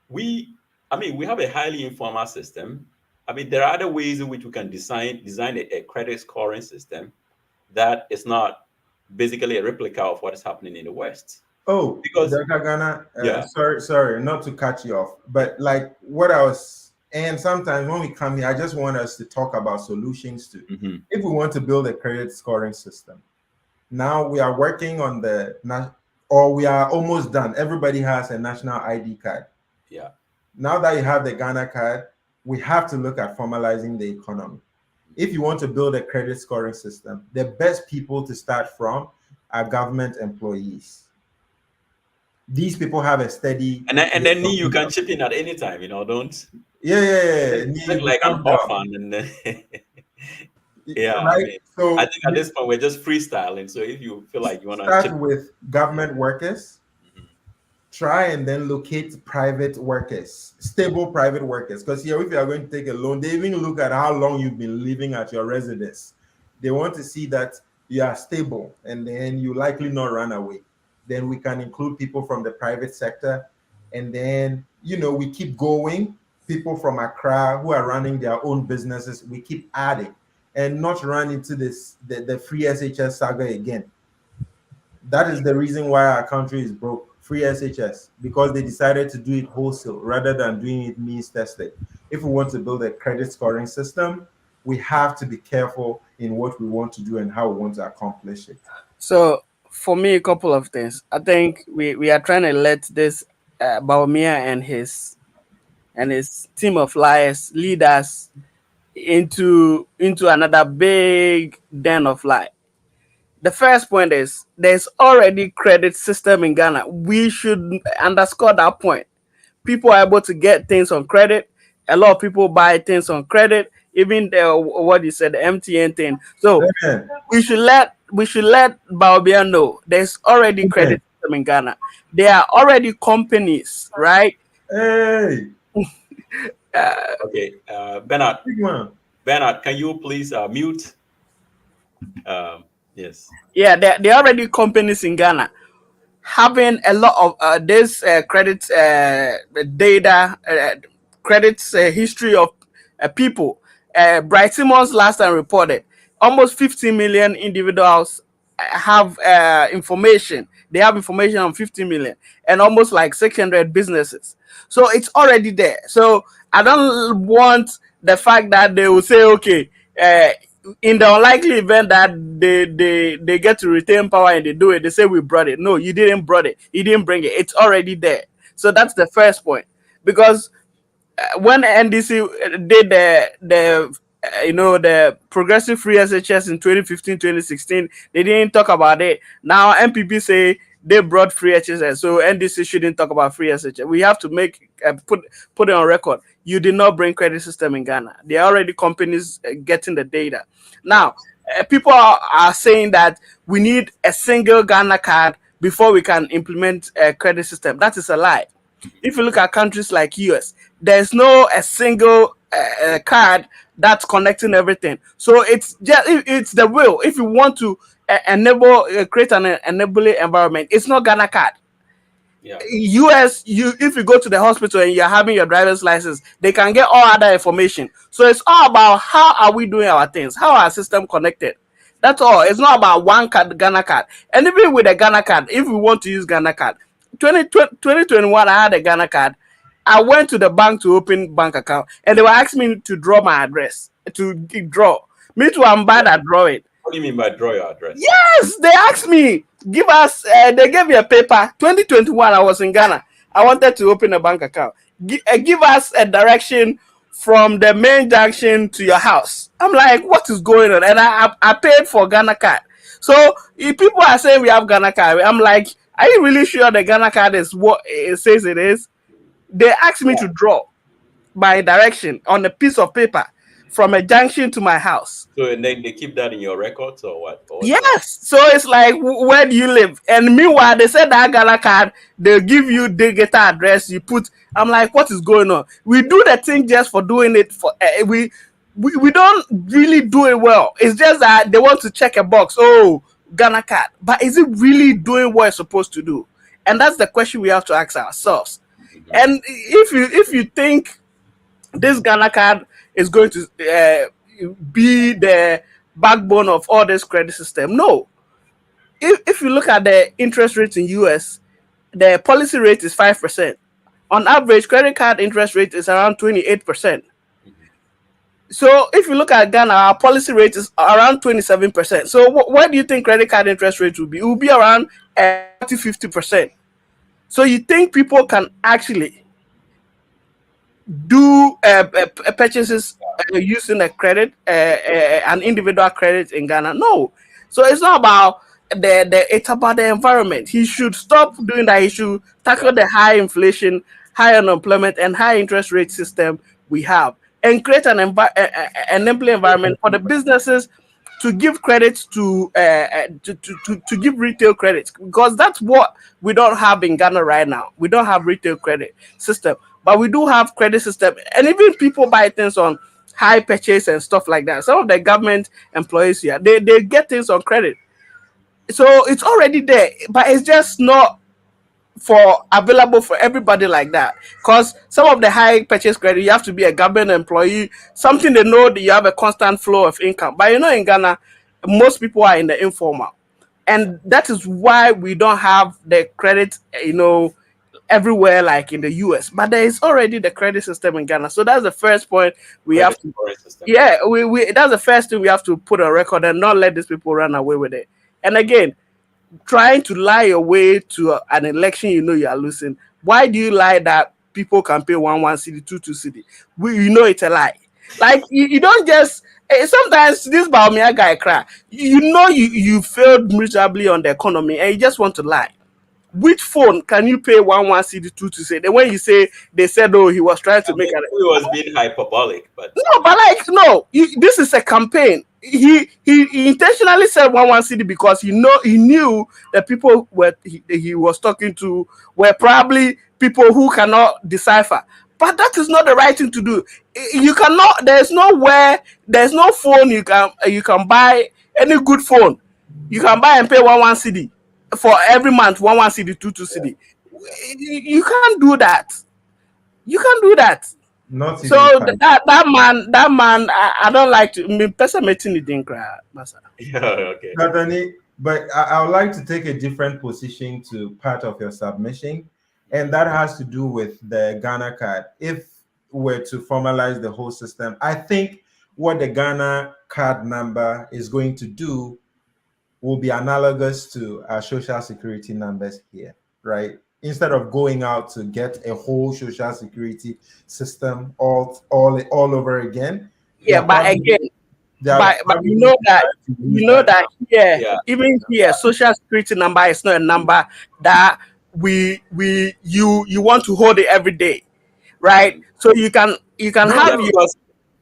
We have a highly informal system. I mean, there are other ways in which we can design a credit scoring system that is not basically a replica of what is happening in the West. Oh, Because Dr. Ghana, yeah, sorry, not to cut you off, but like what I was, and sometimes when we come here, I just want us to talk about solutions to, mhm, if we want to build a credit scoring system. Now we are working on or we are almost done. Everybody has a national ID card. yeah, Now that you have the Ghana card, we have to look at formalizing the economy. If you want to build a credit scoring system, the best people to start from are government employees. These people have a steady and then you can chip in at any time. Don't yeah. look like an orphan. And then yeah, I Right. mean, I So think at this point we're just freestyling. So if you feel like you want to start chip, with government workers, mhm, try and then locate private workers, stable private workers. Because here, if you are going to take a loan, they even look at how long you've been living at your residence. They want to see that you are stable and then you likely not run away. Then we can include people from the private sector. And then, we keep going. People from Accra who are running their own businesses, we keep adding and not run into the free SHS saga again. That is the reason why our country is broke. free SHS because they decided to do it wholesale rather than doing it means tested. If we want to build a credit scoring system, we have to be careful in what we want to do and how we want to accomplish it. So for me, a couple of things. I think we are trying to let this Baumia and his team of liars lead us into another big den of lie. The first point is there's already credit system in Ghana. We should underscore that point. People are able to get things on credit. A lot of people buy things on credit. Even the what you said, the MTN thing. So Amen. we should let Baobia know there's already credit system in Ghana. There are already companies, right? Hey, Okay, Bernard. big man. Bernard, can you please mute? Yes. Yeah, there are already companies in Ghana having a lot of this credit data, credit history of people. Bright Simmons last time reported almost 50 million individuals have information. They have information on 50 million and almost like 600 businesses. So it's already there. So I don't want the fact that they will say, okay, in the unlikely event that they get to retain power and they do it, they say we brought it. No, you didn't brought it. You didn't bring it. It's already there. So that's the first point. Because when NDC did the progressive free SHS in 2015, 2016, they didn't talk about it. Now MPP say they brought free SHS, so NDC shouldn't talk about free SHS. We have to make put it on record. You did not bring credit system in Ghana. There are already companies getting the data. Now, people are saying that we need a single Ghana card before we can implement a credit system. That is a lie. If you look at countries like US, there's no a single card that's connecting everything. So it's the will. If you want to enable create an enabling environment, it's not Ghana card. Yeah. US, if you go to the hospital and you're having your driver's license, they can get all other information. So it's all about how are we doing our things, how our system connected. That's all. It's not about one card, Ghana card. And even with a Ghana card, if we want to use Ghana card, 2021, I had a Ghana card. I went to the bank to open bank account, and they were asking me to draw my address, to draw. Me too, I'm bad at drawing. What do you mean by draw your address? Yes, they asked me, give us, they gave me a paper. 2021, I was in Ghana. I wanted to open a bank account. Give us a direction from the main junction to your house. I'm like, what is going on? And I paid for Ghana card. So if people are saying we have Ghana card, I'm like, are you really sure the Ghana card is what it says it is? They asked me to draw my direction on a piece of paper from a junction to my house. So and then they keep that in your records or what? Or yes. So it's like, where do you live? And meanwhile, they said that Ghana card, they'll give you digital address. You put. I'm like, what is going on? We do the thing just for doing it. For we don't really do it well. It's just that they want to check a box. Oh, Ghana card, but is it really doing what it's supposed to do? And that's the question we have to ask ourselves. Mm-hmm. And if you think this Ghana card is going to be the backbone of all this credit system, no. If you look at the interest rates in US, the policy rate is 5%. On average, credit card interest rate is around 28%. So if you look at Ghana, our policy rate is around 27%. So what do you think credit card interest rate will be? It will be around 40-50%. So you think people can actually do purchases using a credit, an individual credit in Ghana? No. So it's not about it's about the environment. He should stop doing that. He should tackle the high inflation, high unemployment, and high interest rate system we have, and create an enabling environment for the businesses to give credits to give retail credits, because that's what we don't have in Ghana right now. We don't have retail credit system, but we do have credit system, and even people buy things on high purchase and stuff like that. Some of the government employees here, they get things on credit, so it's already there, but it's just not available for everybody like that, because some of the high purchase credit, you have to be a government employee, something they know that you have a constant flow of income. But in Ghana, most people are in the informal. and that is why we don't have the credit, everywhere like in the US. But there is already the credit system in Ghana. So that's the first point we Credit have to. scoring system. Yeah, we that's the first thing we have to put on record and not let these people run away with it. And again, trying to lie your way to an election you are losing. Why do you lie that people can pay one city, two city? It's a lie. Like you don't just sometimes this Baumia guy cry. You failed miserably on the economy and you just want to lie. Which phone can you pay one city, two city? Then when you say they said, oh, he was trying I to make mean, an he was being hyperbolic, but no, but like no, this is a campaign. He intentionally said one city because he knew the people he was talking to were probably people who cannot decipher. But that is not the right thing to do. You cannot. There's no phone you can buy any good phone. You can buy and pay one city for every month, one city, two city. You can't do that. You can't do that. Not So even five. that man, I don't like to. Me person meeting it didn't cry, massa. yeah, okay. But I would like to take a different position to part of your submission, and that has to do with the Ghana card. If we're to formalize the whole system, I think what the Ghana card number is going to do will be analogous to our social security numbers here, right? Instead of going out to get a whole social security system all over again. Yeah, but again, but that here, Yeah. even here, social security number is not a number that you want to hold it every day, right? So you can have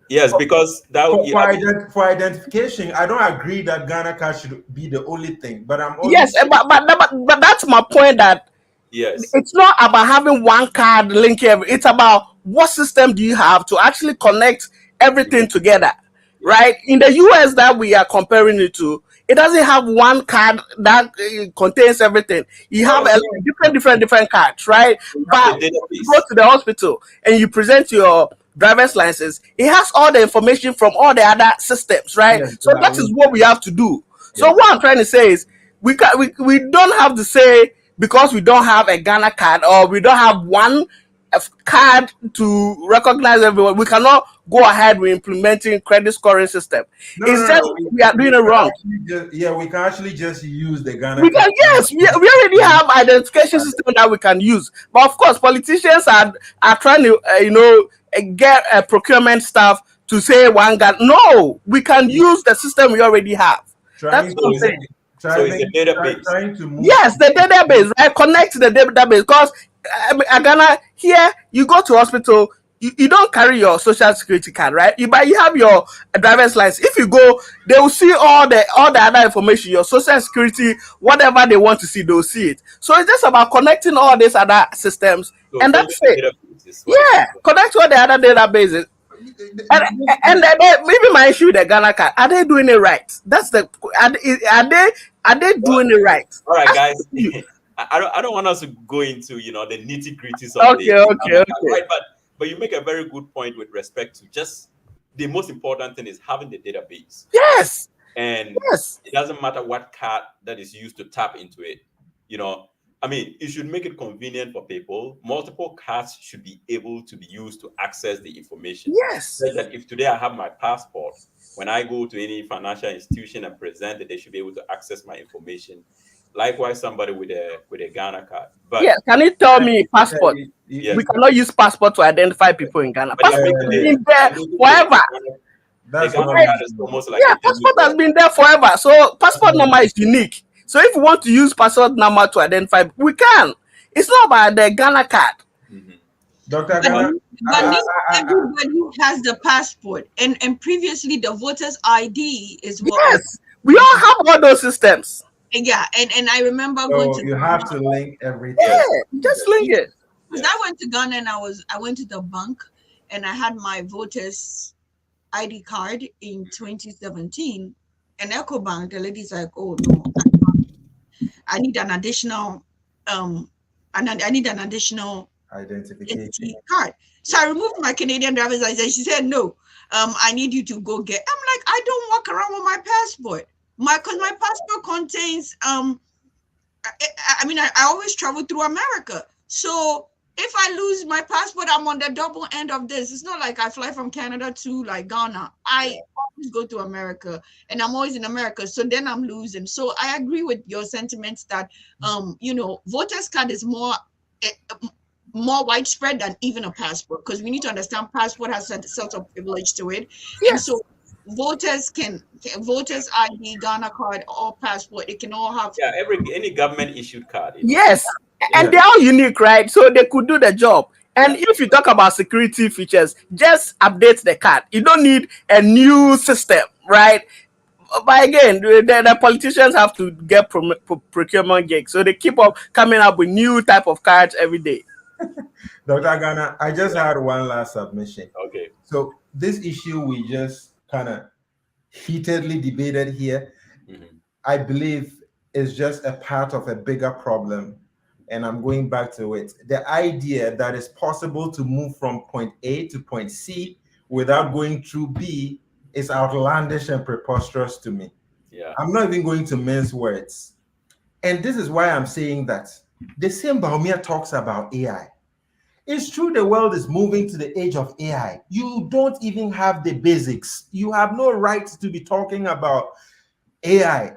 your Because that for identification, I don't agree that Ghana card should be the only thing, but I'm always yes, but that's my point that yes. it's not about having one card link every. It's about what system do you have to actually connect everything together, right? In the US that we are comparing it to, it doesn't have one card that contains everything. You have different cards, right? But The when you database. go to the hospital and you present your driver's license, it has all the information from all the other systems, right? Yes, So that is what we have to do. So Yes. what I'm trying to say is we don't have to say because we don't have a Ghana card or we don't have one card to recognize everyone, we cannot go ahead with implementing credit scoring system. We are doing it wrong. We can actually just use the Ghana We card. can, yes, we already have identification system that we can use. But of course, politicians are trying to get procurement staff to say one guy. No, we can use the system we already have. That's what I'm saying. So it's a database. Trying to move. Yes, the database, right? Connect to the database because Ghana here, you go to hospital, you don't carry your social security card, right? You have your driver's license. If you go, they will see all the other information, your social security, whatever they want to see, they'll see it. So it's just about connecting all these other systems, So and that's it. Yeah, connect to all the other databases. And maybe my issue with the Ghana card, are they doing it right? That's the are they doing it right? All right, guys. I don't want us to go into the nitty gritties of okay. Right, but you make a very good point with respect to just the most important thing is having the database. Yes. And it doesn't matter what card that is used to tap into it. I mean, it should make it convenient for people. Multiple cards should be able to be used to access the information. Yes. So that if today I have my passport, when I go to any financial institution and present it, they should be able to access my information. Likewise, somebody with a Ghana card. But can you tell me passport? Yes. We cannot use passport to identify people in Ghana. Passport has been there forever. Passport has been there forever. So passport number is unique. So if we want to use passport number to identify, we can. It's not about the Ghana card. Dr. But everybody has the passport, and previously the voters' ID is what. Yes, we all have all those systems. Yeah, and I remember going to. You have to link everything. Yeah, just link it. Because I went to Ghana and I went to the bank and I had my voters' ID card in 2017. And EcoBank, the lady's like, "Oh no, I need an additional identification card." So I removed my Canadian driver's license. She said, "No, I need you to go get." I'm like, I don't walk around with my passport. because my passport contains I mean, I always travel through America. So if I lose my passport, I'm on the double end of this. It's not like I fly from Canada to like Ghana. I always go to America and I'm always in America. So then I'm losing. So I agree with your sentiments that voters card is eh, more widespread than even a passport, because we need to understand passport has a sort of privilege to it. And Yes. so voters ID, Ghana card, or passport, it can all have. Yeah, any government issued card, Yes. Yeah. And they're all unique, right? So they could do the job. And if you talk about security features, just update the card. You don't need a new system, right? But again, the politicians have to get procurement gigs, so they keep up coming up with new type of cards every day. Dr. Ghana, I just had one last submission. Okay. So this issue we just kind of heatedly debated here, I believe is just a part of a bigger problem. And I'm going back to it. The idea that it's possible to move from point A to point C without going through B is outlandish and preposterous to me. Yeah. I'm not even going to mince words. And this is why I'm saying that the same Baumia talks about AI. It's true the world is moving to the age of AI. You don't even have the basics. You have no right to be talking about AI.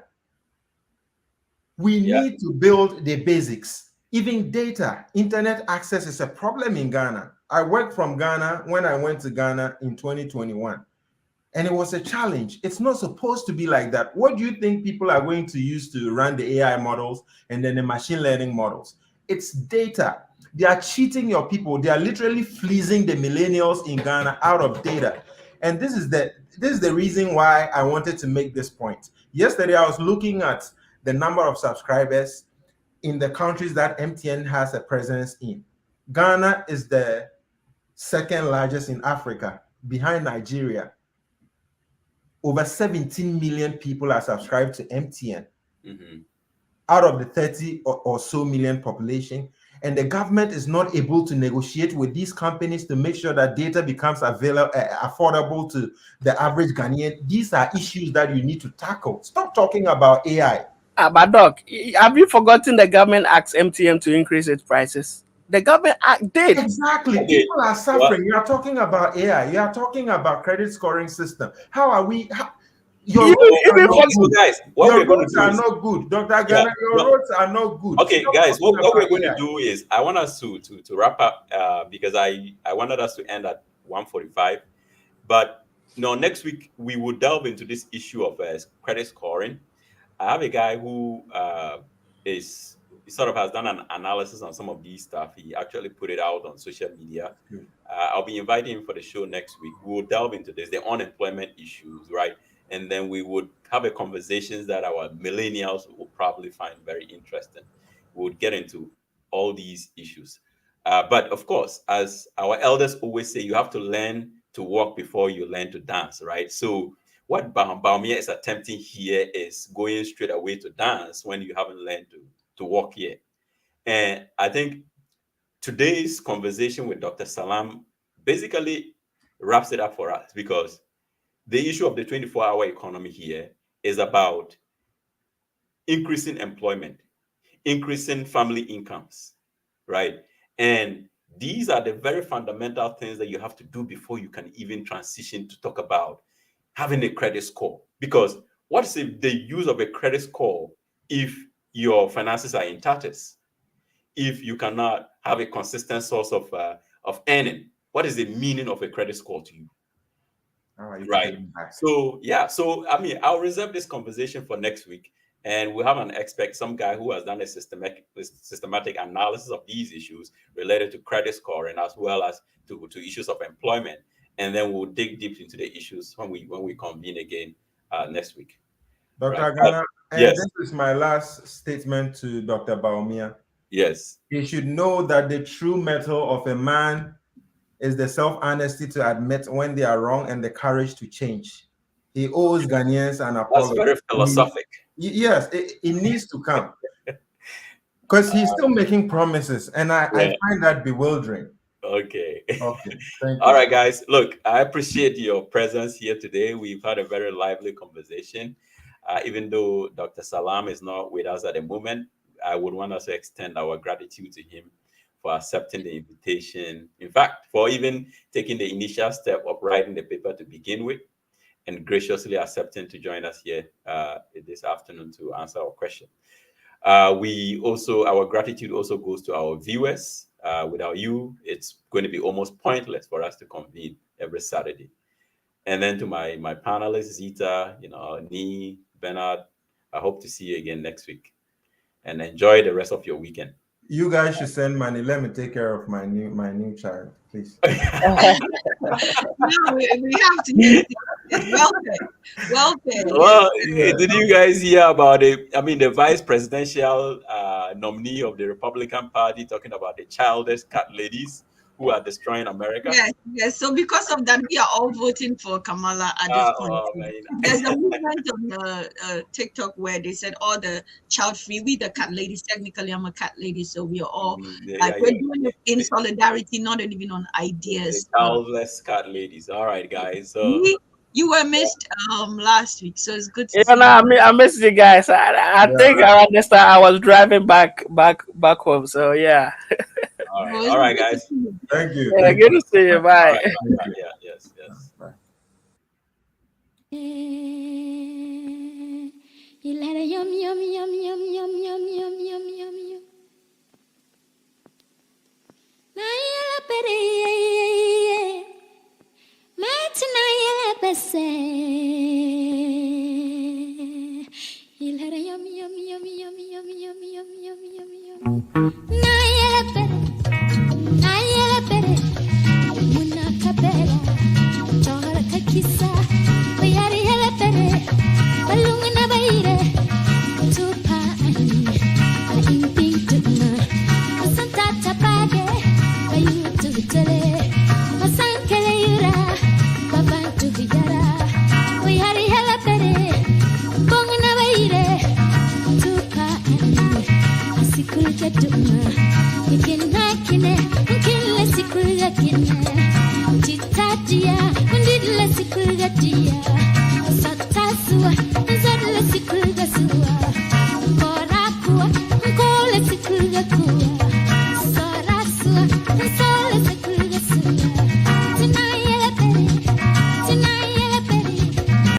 We need to build the basics. Even data, internet access is a problem in Ghana. I worked from Ghana when I went to Ghana in 2021. And it was a challenge. It's not supposed to be like that. What do you think people are going to use to run the AI models and then the machine learning models? It's data. They are cheating your people. They are literally fleecing the millennials in Ghana out of data. And this is the reason why I wanted to make this point. Yesterday, I was looking at the number of subscribers in the countries that MTN has a presence in. Ghana is the second largest in Africa, behind Nigeria. Over 17 million people are subscribed to MTN out of the 30 or so million population. And the government is not able to negotiate with these companies to make sure that data becomes available, affordable to the average Ghanaian. These are issues that you need to tackle. Stop talking about AI. But Doc, have you forgotten the government asked MTN to increase its prices? The government did. Exactly. People are suffering. You are talking about AI. You are talking about credit scoring system. How are we? Your roads are not good. Guys, your roads are not good. Dr. Ghana, your roads are not good. Okay, Stop guys, what we're going AI. to do is I want us to wrap up because I wanted us to end at 1:45. But next week we will delve into this issue of credit scoring. I have a guy who is sort of has done an analysis on some of these stuff. He actually put it out on social media. I'll be inviting him for the show next week. We will delve into this, the unemployment issues, right? And then we would have a conversations that our millennials will probably find very interesting. We would get into all these issues. But of course, as our elders always say, you have to learn to walk before you learn to dance, right? So what Baumia is attempting here is going straight away to dance when you haven't learned to walk yet. And I think today's conversation with Dr. Salam basically wraps it up for us, because the issue of the 24-hour economy here is about increasing employment, increasing family incomes, right? And these are the very fundamental things that you have to do before you can even transition to talk about having a credit score. Because what is the use of a credit score if your finances are in tatters? If you cannot have a consistent source of earning, what is the meaning of a credit score to you? Right. So I mean, I'll reserve this conversation for next week, and we'll have an expert, some guy who has done a systematic analysis of these issues related to credit scoring as well as to issues of employment, and then we'll dig deep into the issues when we convene again next week. Dr. Ghana, and yes, this is my last statement to Dr. Baumia. Yes. He should know that the true mettle of a man is the self-honesty to admit when they are wrong and the courage to change. He owes Ghanaians an apology. That's very philosophic. Yes, it needs to come. Because he's still making promises, and I find that bewildering. Okay. Okay. Thank you. All right, guys. Look, I appreciate your presence here today. We've had a very lively conversation. Even though Dr. Salam is not with us at the moment, I would want us to extend our gratitude to him for accepting the invitation. In fact, for even taking the initial step of writing the paper to begin with, and graciously accepting to join us here this afternoon to answer our question. Our gratitude also goes to our viewers. Without you, it's going to be almost pointless for us to convene every Saturday. And then to my panelists, Zita, Nee, Bernard, I hope to see you again next week. And enjoy the rest of your weekend. You guys should send money. Let me take care of my new child, please. No, we have to get it. Well paid. Well, did you guys hear about it? I mean, the vice presidential nominee of the Republican Party talking about the childish cat ladies who are destroying America? Yes. So because of that, we are all voting for Kamala at this point. There's a movement on TikTok where they said all the child-free, we the cat ladies. Technically, I'm a cat lady, so we are all we're doing it in solidarity, not even on ideas. Childless cat ladies. All right, guys. So you were missed last week, so it's good to see I missed you guys. I think around this time I was driving back home. So yeah. All right, guys. Thank you. Yeah, good to see you. Bye. Right. Yeah, yes. Bye. You let it yum yum yum yum yum yum yum yum yum yum. Nayela pere, matinayela pese. You let it yum yum yum yum yum yum yum yum yum yum.